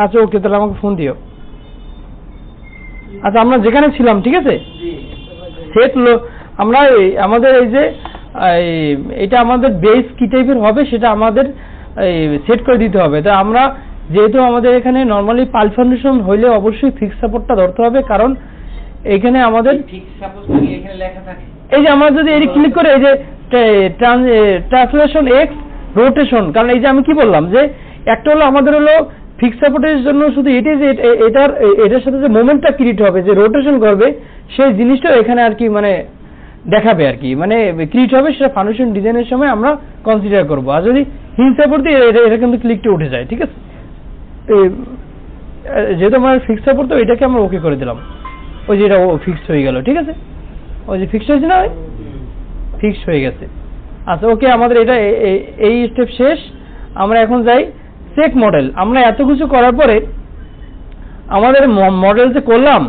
[SPEAKER 1] আচ্ছা ওকে, তাহলে আমাকে ফোন দিও। আচ্ছা, আমরা যেখানে ছিলাম, ঠিক আছে, সেট আমরা আমাদের এই যে এটা আমাদের বেস কি টাইপের হবে সেটা আমাদের সেট করে দিতে হবে। তো আমরা যেহেতু আমাদের এখানে নরমালি পাইল ফাউন্ডেশন হইলে অবশ্যই ফিক্স সাপোর্টটা ধরতে হবে, কারণ এখানে আমাদের এই যে আমরা যদি এই ক্লিক করে এই যে ট্রান্সলেশন এক্স রোটেশন, কারণ এই যে আমি কি বললাম যে একটা হলো আমাদের হলো ফিক্স সাপোর্টের জন্য শুধু এটাই যে এটার সাথে যে মোমেন্টটা ক্রিয়েট হবে, যে রোটেশন করবে, সেই জিনিসটা এখানে আর কি মানে দেখাবে আর কি, মানে ক্রিয়েট হবে, সেটা ফাউন্ডেশন ডিজাইনের সময় আমরা কনসিডার করবো। আর যদি হিঞ্জ সাপোর্ট দিয়ে এটা কিন্তু ক্লিকটা উঠে যায়, ঠিক আছে। যেহেতু আমার ফিক্স সাপোর্ট, তো এটাকে আমরা ওকে করে দিলাম। ওই যে এটা ফিক্সড হয়ে গেল, ঠিক আছে, ওই যে ফিক্সড হয়েছে না, ফিক্সড হয়ে গেছে। আচ্ছা ওকে, আমাদের এটা এই স্টেপ শেষ। আমরা এখন যাই চেক মডেল। আমরা এত কিছু করার পরে আমাদের মডেল যে করলাম,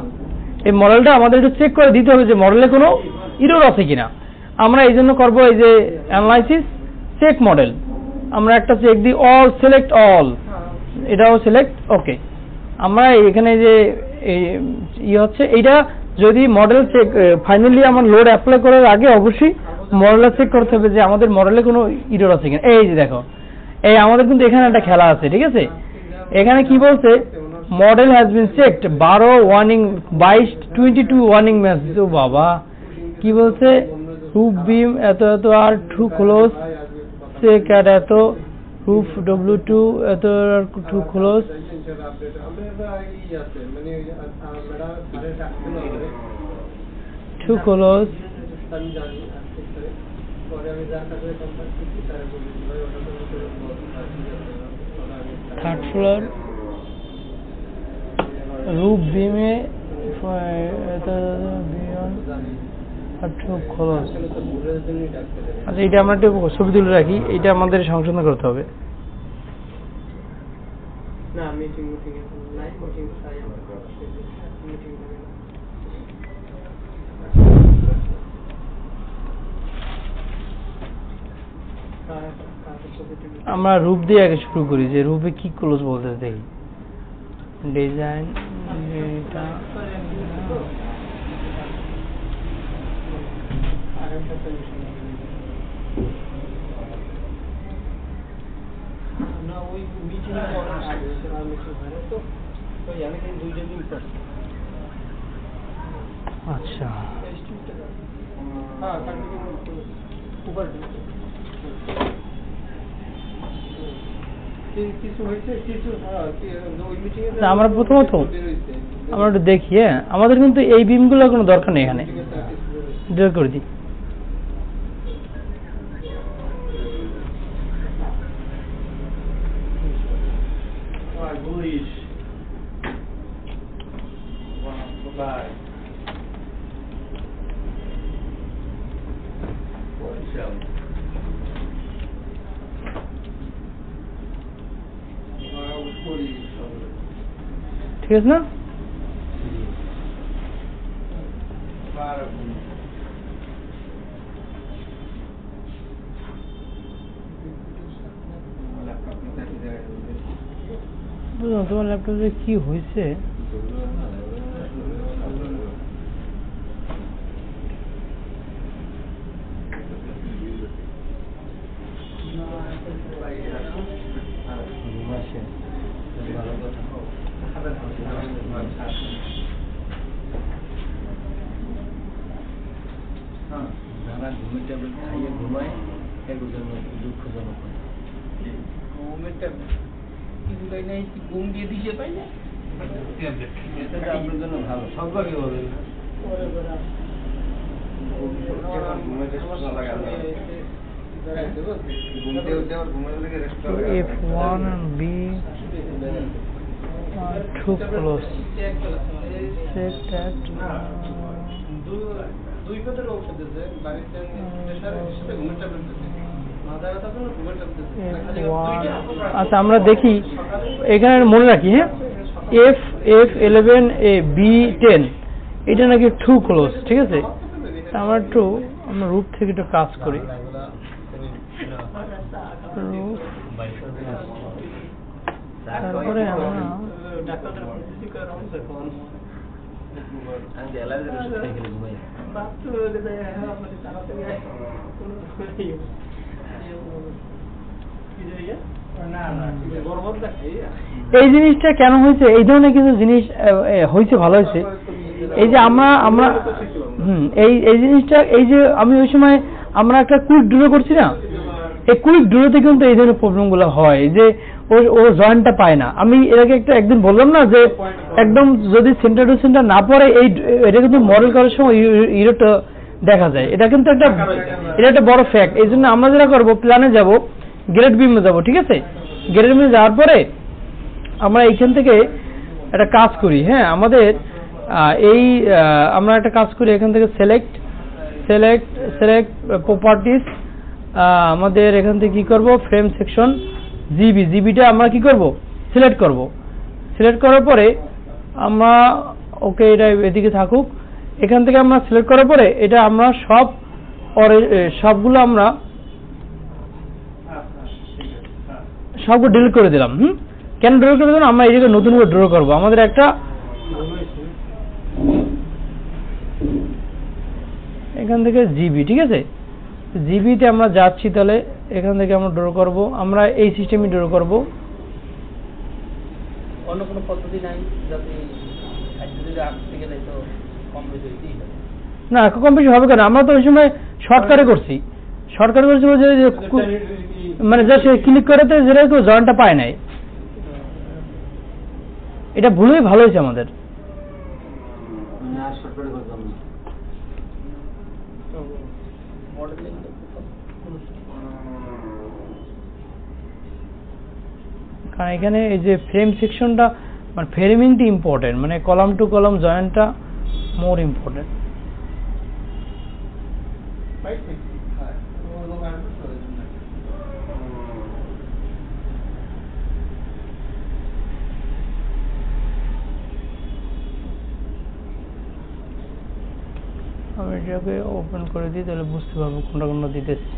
[SPEAKER 1] এই মডেলটা আমাদের একটু চেক করে দিতে হবে যে মডেলে কোনো এরর আছে কিনা। আমরা এই জন্য করবো এই যে অ্যানালাইসিস চেক মডেল। আমরা একটা চেক দিই, অল সিলেক্ট অল, এটাও সিলেক্ট, ওকে। আমরা এখানে যে হচ্ছে এইটা যদি মডেল চেক ফাইনালি আমার লোড অ্যাপ্লাই করার আগে অবশ্যই মডেলটা চেক করতে হবে যে আমাদের মডেলে কোনো এরর আছে কিনা। এই যে দেখো, এই আমাদের কিন্তু এখানে একটা খেলা আছে, ঠিক আছে। এখানে কি বলছে, model has been checked, 12 warning 22 warning message. ও বাবা, কি বলছে, রুফ বিম এত আর টু ক্লোজ, চেক আর এত, রুফ W2 এত are too close, too close, third floor, roof বিমে আচ্ছা এটা আমরা একটু ছবি তুলে রাখি, এটা আমাদের সংশোধন করতে হবে। আমরা রূপ দিয়ে আগে শুরু করি, যে রূপে কি ক্লোজ বলতে দেখি। ডিজাইন
[SPEAKER 2] মিটিং এর অনেক আগে আর মিটিং হয় না তো ওই আমি কিন্তু দুইটা দিন করছি
[SPEAKER 1] আচ্ছা
[SPEAKER 2] হ্যাঁ কালকে উপর কিছু হয়েছে কিছু ওই মিটিং এ
[SPEAKER 1] আমরা প্রথমত আমরা একটু দেখি হ্যাঁ আমাদের কিন্তু এই বিমগুলোর কোনো দরকার নেই এখানে ড্র করে দিই ঠিক আছে না বুঝলাম তোমার ল্যাপটপে কি হয়েছে
[SPEAKER 2] ঘুমায় দুঃখজনক ঘুমের ঘুম দিয়ে দিতে পাই না আপনার জন্য ভালো সবভাবে হবে
[SPEAKER 1] F1 and B are too close. Set that.
[SPEAKER 2] দুই পদের ঔষধ আছে বাড়িতে সাথে ঘুমের ট্যাবলেট আছে
[SPEAKER 1] আচ্ছা আমরা দেখি এখানে মনে রাখি হ্যাঁ F11B10 এটা নাকি টু ক্লোজ ঠিক আছে আমরা একটু আমরা রুট থেকে একটু কাজ করি তারপরে আমরা এই জিনিসটা কেন হয়েছে এই ধরনের কিছু জিনিস হয়েছে ভালো হয়েছে এই যে আমরা এই জিনিসটা এই যে আমি ওই সময় আমরা একটা কুইক ড্র করছি না এই কুইক ড্রতে কিন্তু এই ধরনের প্রবলেম গুলো হয় যে ও জয়েন্টটা পায় না আমি এটাকে একদিন বললাম না যে একদম যদি সেন্টার টু সেন্টার না পড়ে এটা কিন্তু মডেল করার সময় ইরোটা দেখা যায় এটা কিন্তু এটা একটা বড় ফ্যাক্ট এই জন্য আমরা যেটা করবো প্ল্যানে যাব গ্রেড বিমে যাব ঠিক আছে গ্রেড বিমে যাওয়ার পরে আমরা এইখান থেকে একটা কাজ করি হ্যাঁ আমাদের আমরা একটা কাজ করি এখান থেকে সিলেক্ট প্রপার্টিজ আমাদের এখান থেকে কি করব ফ্রেম সেকশন জিবিটা আমরা কি করব সিলেক্ট করার পরে আমরা ওকে এটা এদিকে থাকুক এখান থেকে আমরা সিলেক্ট করার পরে এটা আমরা সবগুলো আমরা সবগুলো ডিলিট করে দিলাম কেন ডিলিট করে দিলাম আমরা এই জায়গায় নতুন করে ড্র করবো আমাদের একটা এখান থেকে জিবি ঠিক আছে জিবিতে আমরা যাচ্ছি তাহলে এখান থেকে আমরা ড্র করব আমরা এই সিস্টেমে ড্র করব
[SPEAKER 2] অন্য কোনো পদ্ধতি নাই যাতে যদি আট থেকে দেয় তো কম বেশি
[SPEAKER 1] না কম বেশি হবে কেন আমরা তো ওই সময় শর্টকাটে করছি যে মানে যা সে ক্লিক করে তো যেটা কেউ জয়েন্টটা পায় নাই এটা ভুলই ভালো হয়েছে আমাদের কারণ এখানে এই যে ফ্রেম সেকশনটা মানে ফ্রেমিংটা ইম্পর্টেন্ট মানে কলাম টু কলাম জয়েন্টটা মোর ইম্পর্টেন্ট আমি এটাকে ওপেন করে দিই তাহলে বুঝতে পারবো কোনটা দিতেছি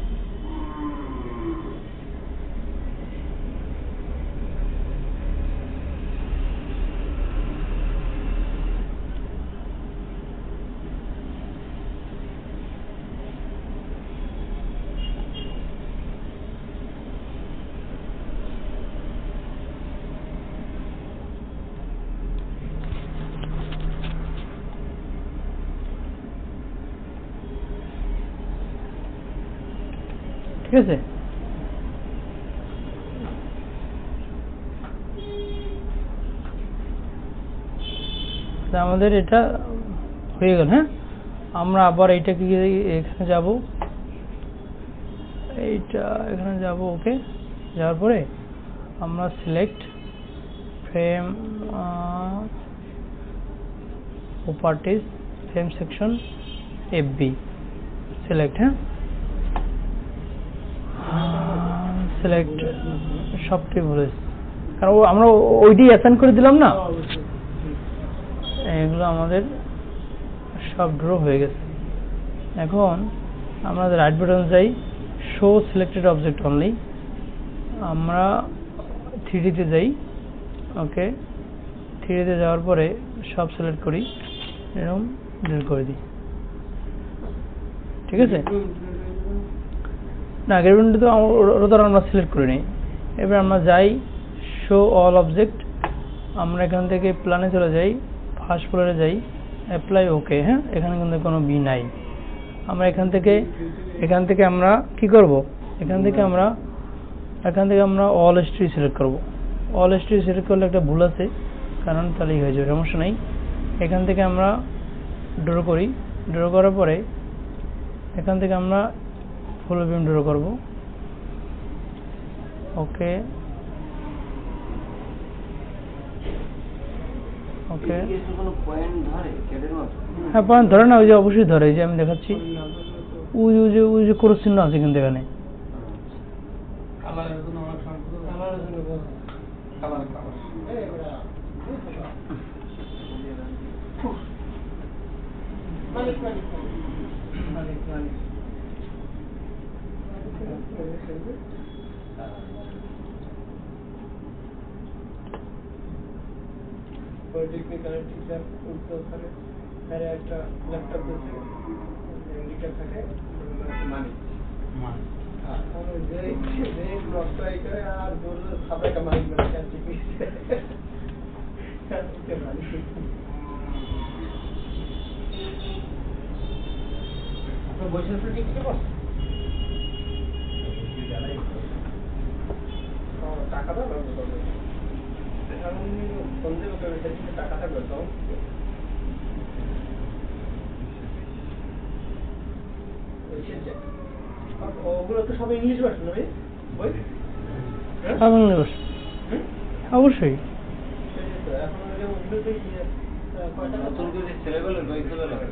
[SPEAKER 1] ঠিক আছে? আমাদের এটা হয়ে গেল। হ্যাঁ, আমরা আবার এইটাকে এখানে যাব, এইটা এখানে যাব। ওকে, যাওয়ার পরে আমরা select frame properties frame section FB select. হ্যাঁ, সিলেক্ট সবটাই ভুলে, কারণ আমরা ওইটি অ্যাসাইন করে দিলাম না, এগুলো আমাদের সব ড্র হয়ে গেছে। এখন আমরা রাইট বাটন যাই, শো সিলেক্টেড অবজেক্ট অনলি, আমরা 3D তে যাই। ওকে, 3D তে যাওয়ার পরে সব সিলেক্ট করি, এরকম ডিলিট করে দিই। ঠিক আছে? না, গ্রেভিটি তো ওটা আমরা সিলেক্ট করে নিই। এবার আমরা যাই শো অল অবজেক্ট, আমরা এখান থেকে প্ল্যানে চলে যাই, ফার্স্ট ফ্লোরে যাই, অ্যাপ্লাই। ওকে, হ্যাঁ, এখানে কিন্তু কোনো বি নাই। আমরা এখান থেকে আমরা কি করব, এখান থেকে আমরা অল স্ট্রি সিলেক্ট করব। অল স্ট্রি সিলেক্ট করলে একটা ভুল আছে, কারণ তাহলেই হয়ে যাবে, সমস্যা নেই। এখান থেকে আমরা ড্র করি, ড্র করার পরে এখান থেকে আমরা ফুল বিম ড্র করব। ওকে, ওকে, হ্যাঁ পয়েন্ট ধরে না, ওই যে অবশ্যই ধরে, যে আমি দেখাচ্ছি, ওই যে ক্রস চিহ্ন আছে কিন্তু এখানে। একটা ল্যাপটপ থাকে টাকাটা ওগুলো তো সব ইংলিশ ভার্সন হবে বই, সব ইংলিশ ভার্সন অবশ্যই। এখন ওগুলোতে নতুন করে ছেলেবেলার বই খুলে লাগে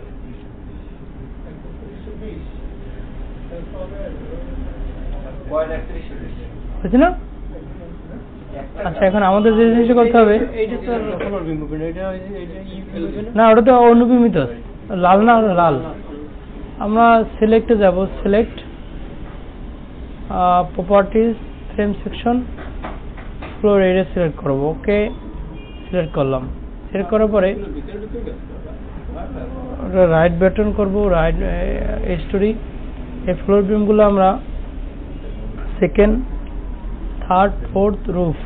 [SPEAKER 1] 120 হয়েছে না? আচ্ছা, এখন আমাদের যে জিনিসটা করতে হবে, না ওটা তো অনুবিমিত লাল, না লাল। আমরা সিলেক্টে যাব, select properties frame section floor area select করব। ওকে, সিলেক্ট করলাম। সিলেক্ট করার পরে রাইট বাটন করব, রাইট স্টোরি। এই ফ্লোর বিমগুলো আমরা second, third, fourth roof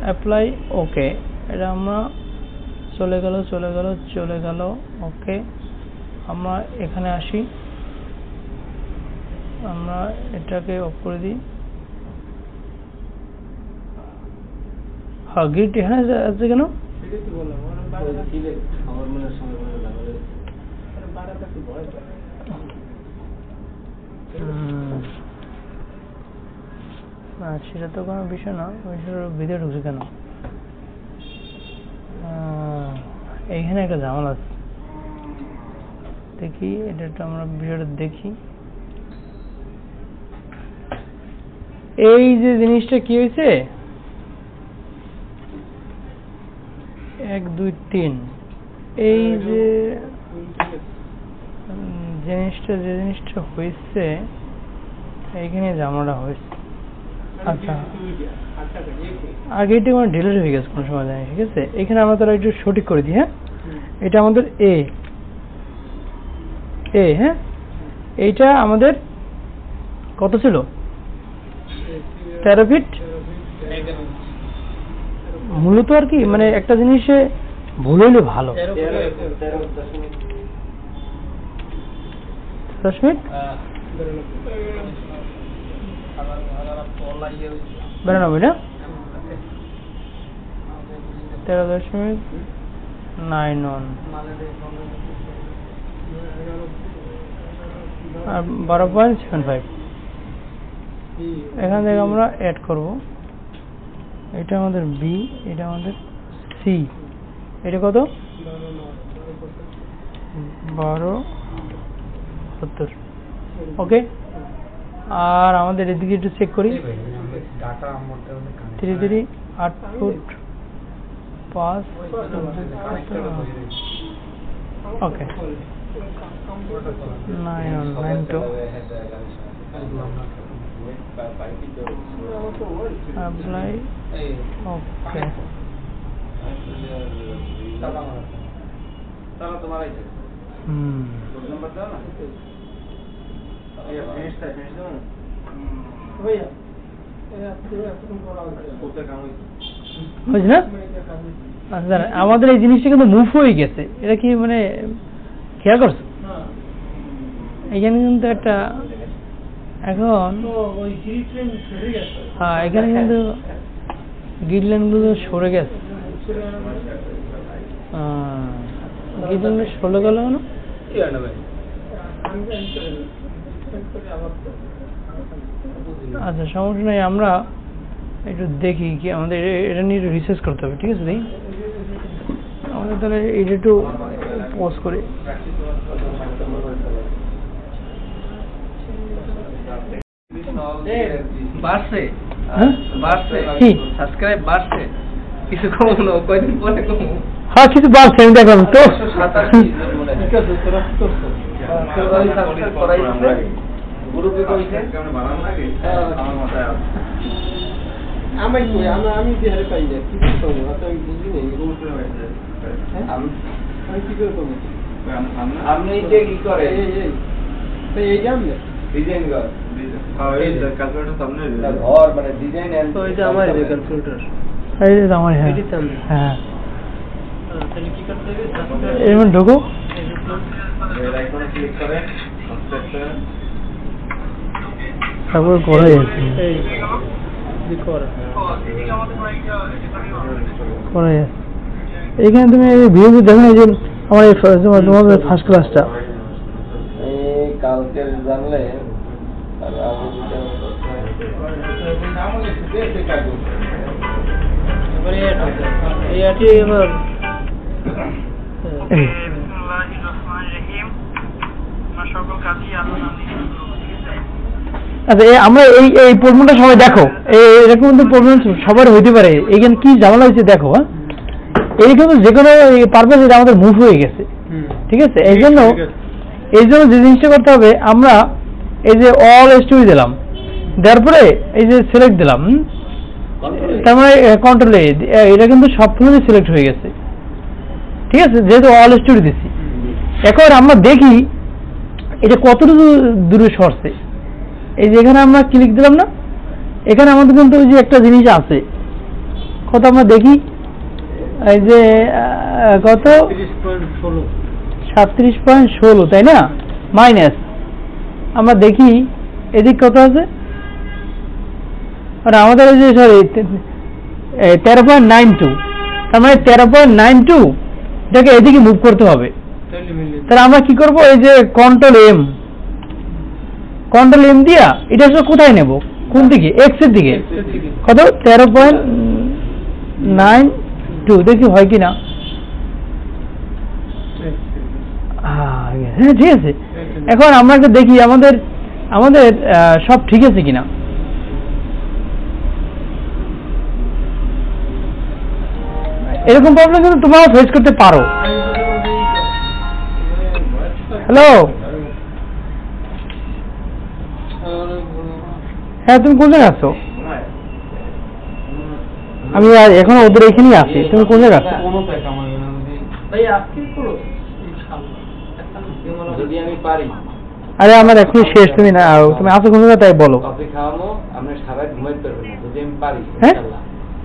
[SPEAKER 1] apply. Okay, এটা আমরা চলে গেল। ওকে, আমরা এখানে আসি, আমরা এটাকে অফ করে দিই। হ্যাঁ, গ্রিড এখানে আছে কেন? না, সেটা তো কোনো বিষয় না, ভিডিও ঢুকছে কেন? এইখানে একটা ঝামেলা আছে, দেখি এটা আমরা বিষয়টা দেখি। এই যে জিনিসটা কি হয়েছে, 1 2 3, এই যে জিনিসটা হয়েছে, এইখানে ঝামেলাটা হয়েছে। আচ্ছা, আগে এটা আমার ডিলিট হয়ে গেছে কোনো সময় জানি। ঠিক আছে, এখানে আমরা তারা একটু সঠিক করে দিই। হ্যাঁ, এটা আমাদের এ, হ্যাঁ, এইটা আমাদের কত ছিল? 13 ফিট। মূলত আর কি, মানে একটা জিনিসে ভুল হইলে ভালো। 13.10 মিনিট 92 না 13.91 আর 12.75 এখান থেকে আমরা অ্যাড করব। এটা আমাদের বি, এটা আমাদের সি, এটা কত 12.70। ওকে, আর আমাদের এদিকে একটু চেক করি। 3 8 ফুট 5। ওকে, 992 apply। ওকে, আচ্ছা আমাদের এই জিনিসটা কিন্তু মুভ হয়ে গেছে, এটা কি মানে খেয়াল করছো? এখানে কিন্তু একটা এখন হ্যাঁ এখানে কিন্তু গিডলাইন গুলো সরে গেছে, গিডলাইন সরে গেল কেন? আচ্ছা সমস্যা নেই, আমরা একটু দেখি কি আমাদের এটা নিয়ে রিসার্চ করতে হবে। ঠিক আছে, দেখি আমাদের তাহলে এটা একটু পোস্ট করে
[SPEAKER 2] বাড়ছে
[SPEAKER 1] হ্যাঁ
[SPEAKER 2] বাড়ছে
[SPEAKER 1] কি
[SPEAKER 2] সাবস্ক্রাইব বাড়ছে, কিছু কম না, কয়দিন পরে কম।
[SPEAKER 1] হ্যাঁ কিছু বাড়ছে, আমি দেখলাম তো।
[SPEAKER 2] আমি বিহারে পাই না, কি করবো আমি বুঝি না, আমি কি করে করবো? আপনি যে কি করে এই জানলে ডিজাইন ঘর ক্যালকুলেটর সামনে ঘর মানে ডিজাইন এন্ড ওই যে আমার এই ক্যালকুলেটর
[SPEAKER 1] এই যে আমার হ্যাঁ হ্যাঁ
[SPEAKER 2] তাহলে কি করতে হবে?
[SPEAKER 1] এমন ঢোকো,
[SPEAKER 2] এর আইকনে ক্লিক করেন, কনস্ট্রাকশন
[SPEAKER 1] তারপর করে যাচ্ছে
[SPEAKER 2] এই দি কর
[SPEAKER 1] করে যাচ্ছে। এখানে তুমি ভিডিও দেখো, এই যে আমার এই তোমাদের ফার্স্ট ক্লাসটা
[SPEAKER 2] এই কালকে জানলে আর আমি নাম হলে দেখতে কাজ এবারে এই আটি এবার
[SPEAKER 1] আচ্ছা আমরা এই প্রবলেমটা সবাই দেখো, এরকম কিন্তু প্রবলেম সবার হইতে পারে। এইখানে কি ঝামেলা হয়েছে দেখো, হ্যাঁ এই কিন্তু যে কোনো পারপাস এটা আমাদের মুভ হয়ে গেছে। ঠিক আছে, এই জন্য যে জিনিসটা করতে হবে, আমরা এই যে অল স্টোরি দিলাম, দেওয়ার পরে এই যে সিলেক্ট দিলাম, তার মানে কন্ট্রোল এটা কিন্তু সবসময় সিলেক্ট হয়ে গেছে। ঠিক আছে, যেহেতু অল স্টোরি দিচ্ছি, এখন আমরা দেখি এটা কতটুকু দূরে সরছে। এই যে এখানে আমরা ক্লিক দিলাম না, এখানে আমাদের কিন্তু ওই যে একটা জিনিস আছে, কত আমরা দেখি এই যে কত 37.16 তাই না, মাইনাস আমরা দেখি এদিক কত আছে, আর আমাদের এই যে সরি 13.92, তার মানে 13.92 এটাকে এদিকে মুভ করতে হবে। তাহলে আমরা কি করব, এই যে কন্ট্রোল এম দিয়া এটা আসলে কোথায় নেব, কোন দিকে, এক্স এর দিকে, কত 13.92 দেখি হয় কিনা। হ্যাঁ ঠিক আছে, এখন আমরা একটু দেখি আমাদের সব ঠিক আছে কিনা। এরকম প্রবলেম কিন্তু তোমরাও ফেস করতে পারো। হ্যালো, হ্যাঁ তুমি কোন জায়গায় আছো? আমি এখন ওদের এখানেই আছি, তুমি কোন জায়গায় আছো?
[SPEAKER 2] যদি আমি পারি,
[SPEAKER 1] আরে আমার এখনই শেষ, তুমি না তুমি আছো কোন জায়গায় তাই বলো।
[SPEAKER 2] কফি খাওয়াবো, আপনি সারা ঘুমাইতে পারবেন না, যদি আমি পারি
[SPEAKER 1] হ্যাঁ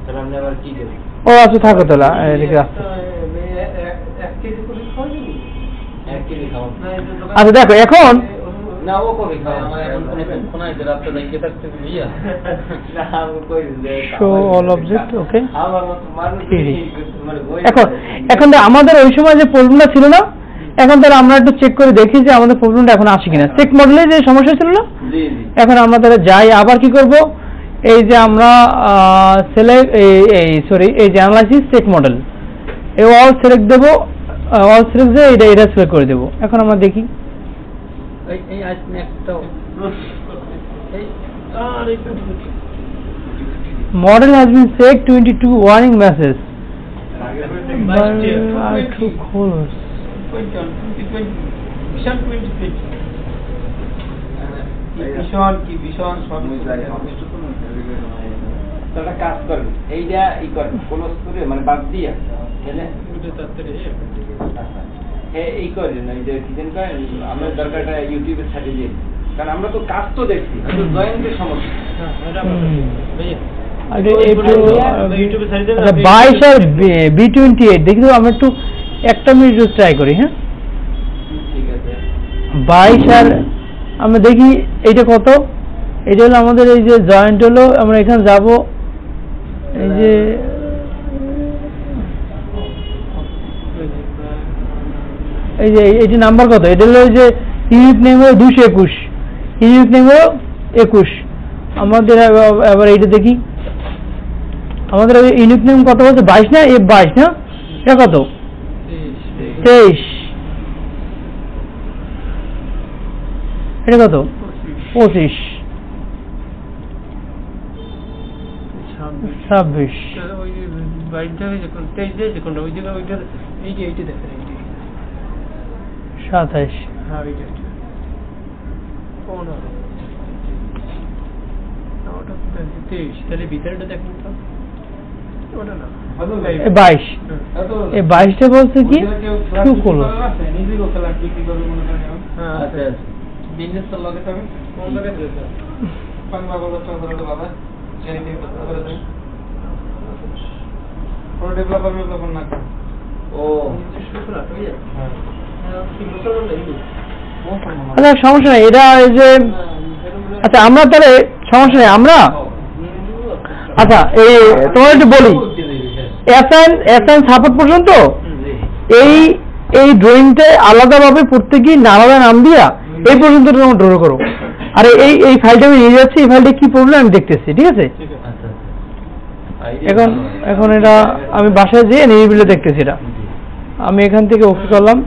[SPEAKER 2] তাহলে আপনি আবার কি দেবেন?
[SPEAKER 1] ও আচ্ছা থাকো তাহলে, এদিকে আসছো।
[SPEAKER 2] এক কেজি করে খাওয়াই দিবি, 1 কেজি খাওয়াবো।
[SPEAKER 1] আচ্ছা দেখো এখন
[SPEAKER 2] না ও কবে খায় আমার এখন কোনো দুঃখ নাই যে রাতে দেখে থাকতে বুঝিয়া না আমি কই যে
[SPEAKER 1] শো অল অবজেক্ট ওকে
[SPEAKER 2] আমার মত মানুষ মানে
[SPEAKER 1] এখন তো আমাদের ওই সময় যে প্রবলেমটা ছিল না, এখন তাহলে আমরা একটু চেক করে দেখি যে আমাদের প্রবলেমটা এখন আসে কিনা। চেক মডেলে যে সমস্যা ছিল না,
[SPEAKER 2] জি জি
[SPEAKER 1] এখন আমরা তাহলে যাই আবার কি করব, এই যে আমরা সিলেক্ট এই যে অ্যানালাইসিস চেক মডেল এই অল সিলেক্ট দেব, অল সিলেক্ট দিয়ে এটা সিলেক্ট করে দেব। এখন আমরা দেখি
[SPEAKER 2] এই আজ নেক্সট এই আর একটু
[SPEAKER 1] model has been checked 22 warning message but are too close.
[SPEAKER 2] ভীষণ সব একটা কাজ করবে এইটা ই করে ক্লোজ করে মানে বাদ দিয়া তাহলে হ্যাঁ এই করেন এই যে ডিজাইন করেন আমরা দরকারটা ইউটিউবে ছাড়িয়ে দিই, কারণ আমরা তো কাজ তো দেখছি হয়তো জয়েন্টের সমস্যা।
[SPEAKER 1] বাইশ আর B28 দেখি তো, আমরা একটু একটা মিনিট ট্রাই করি। হ্যাঁ
[SPEAKER 2] ঠিক আছে
[SPEAKER 1] 22 আর আমরা দেখি এইটা কত। এটা হলো আমাদের এই যে জয়েন্ট হলো, আমরা এখানে যাব এই যে এই যে নাম্বার কত, এটা হলো যে ইউনিট নেম হলো 221, ইউনিট নেম হলো 21। আমাদের এবার এইটা দেখি আমাদের ইউনিট নেম কত হচ্ছে 22 না, 22 না, এটা কত 23, এটা কত 25, 26, সাতাইশ, বাইশ। এই 22টা বলছে কি টু করলো
[SPEAKER 2] বিজনেস তো লগে তুমি কোন জায়গায় দিয়েছো 15,000 টাকা ধরে বাবা জেনে দিয়ে করে দেন পুরো ডেভেলপার না ও শুকনা তো ইয়া হ্যাঁ কি বলছো
[SPEAKER 1] আচ্ছা সমস্যা নেই, এটা এই যে আচ্ছা আমরা তাহলে সমস্যা নেই আমরা আচ্ছা এই তোমার একটু বলি এসএন সাপোর্ট পর্যন্ত এই ড্রয়িংটা আলাদাভাবে প্রত্যেকই আলাদা নাম দিয়া এই পর্যন্ত তোমরা ড্র করো, আর এই ফাইলটা আমি নিয়ে যাচ্ছি, এই ফাইলটা কি প্রবলেম আমি দেখতেছি। ঠিক আছে এখন এটা আমি বাসায় যেয়ে নিরিবিলি দেখতেছি, এটা আমি এখান থেকে ওকে করলাম।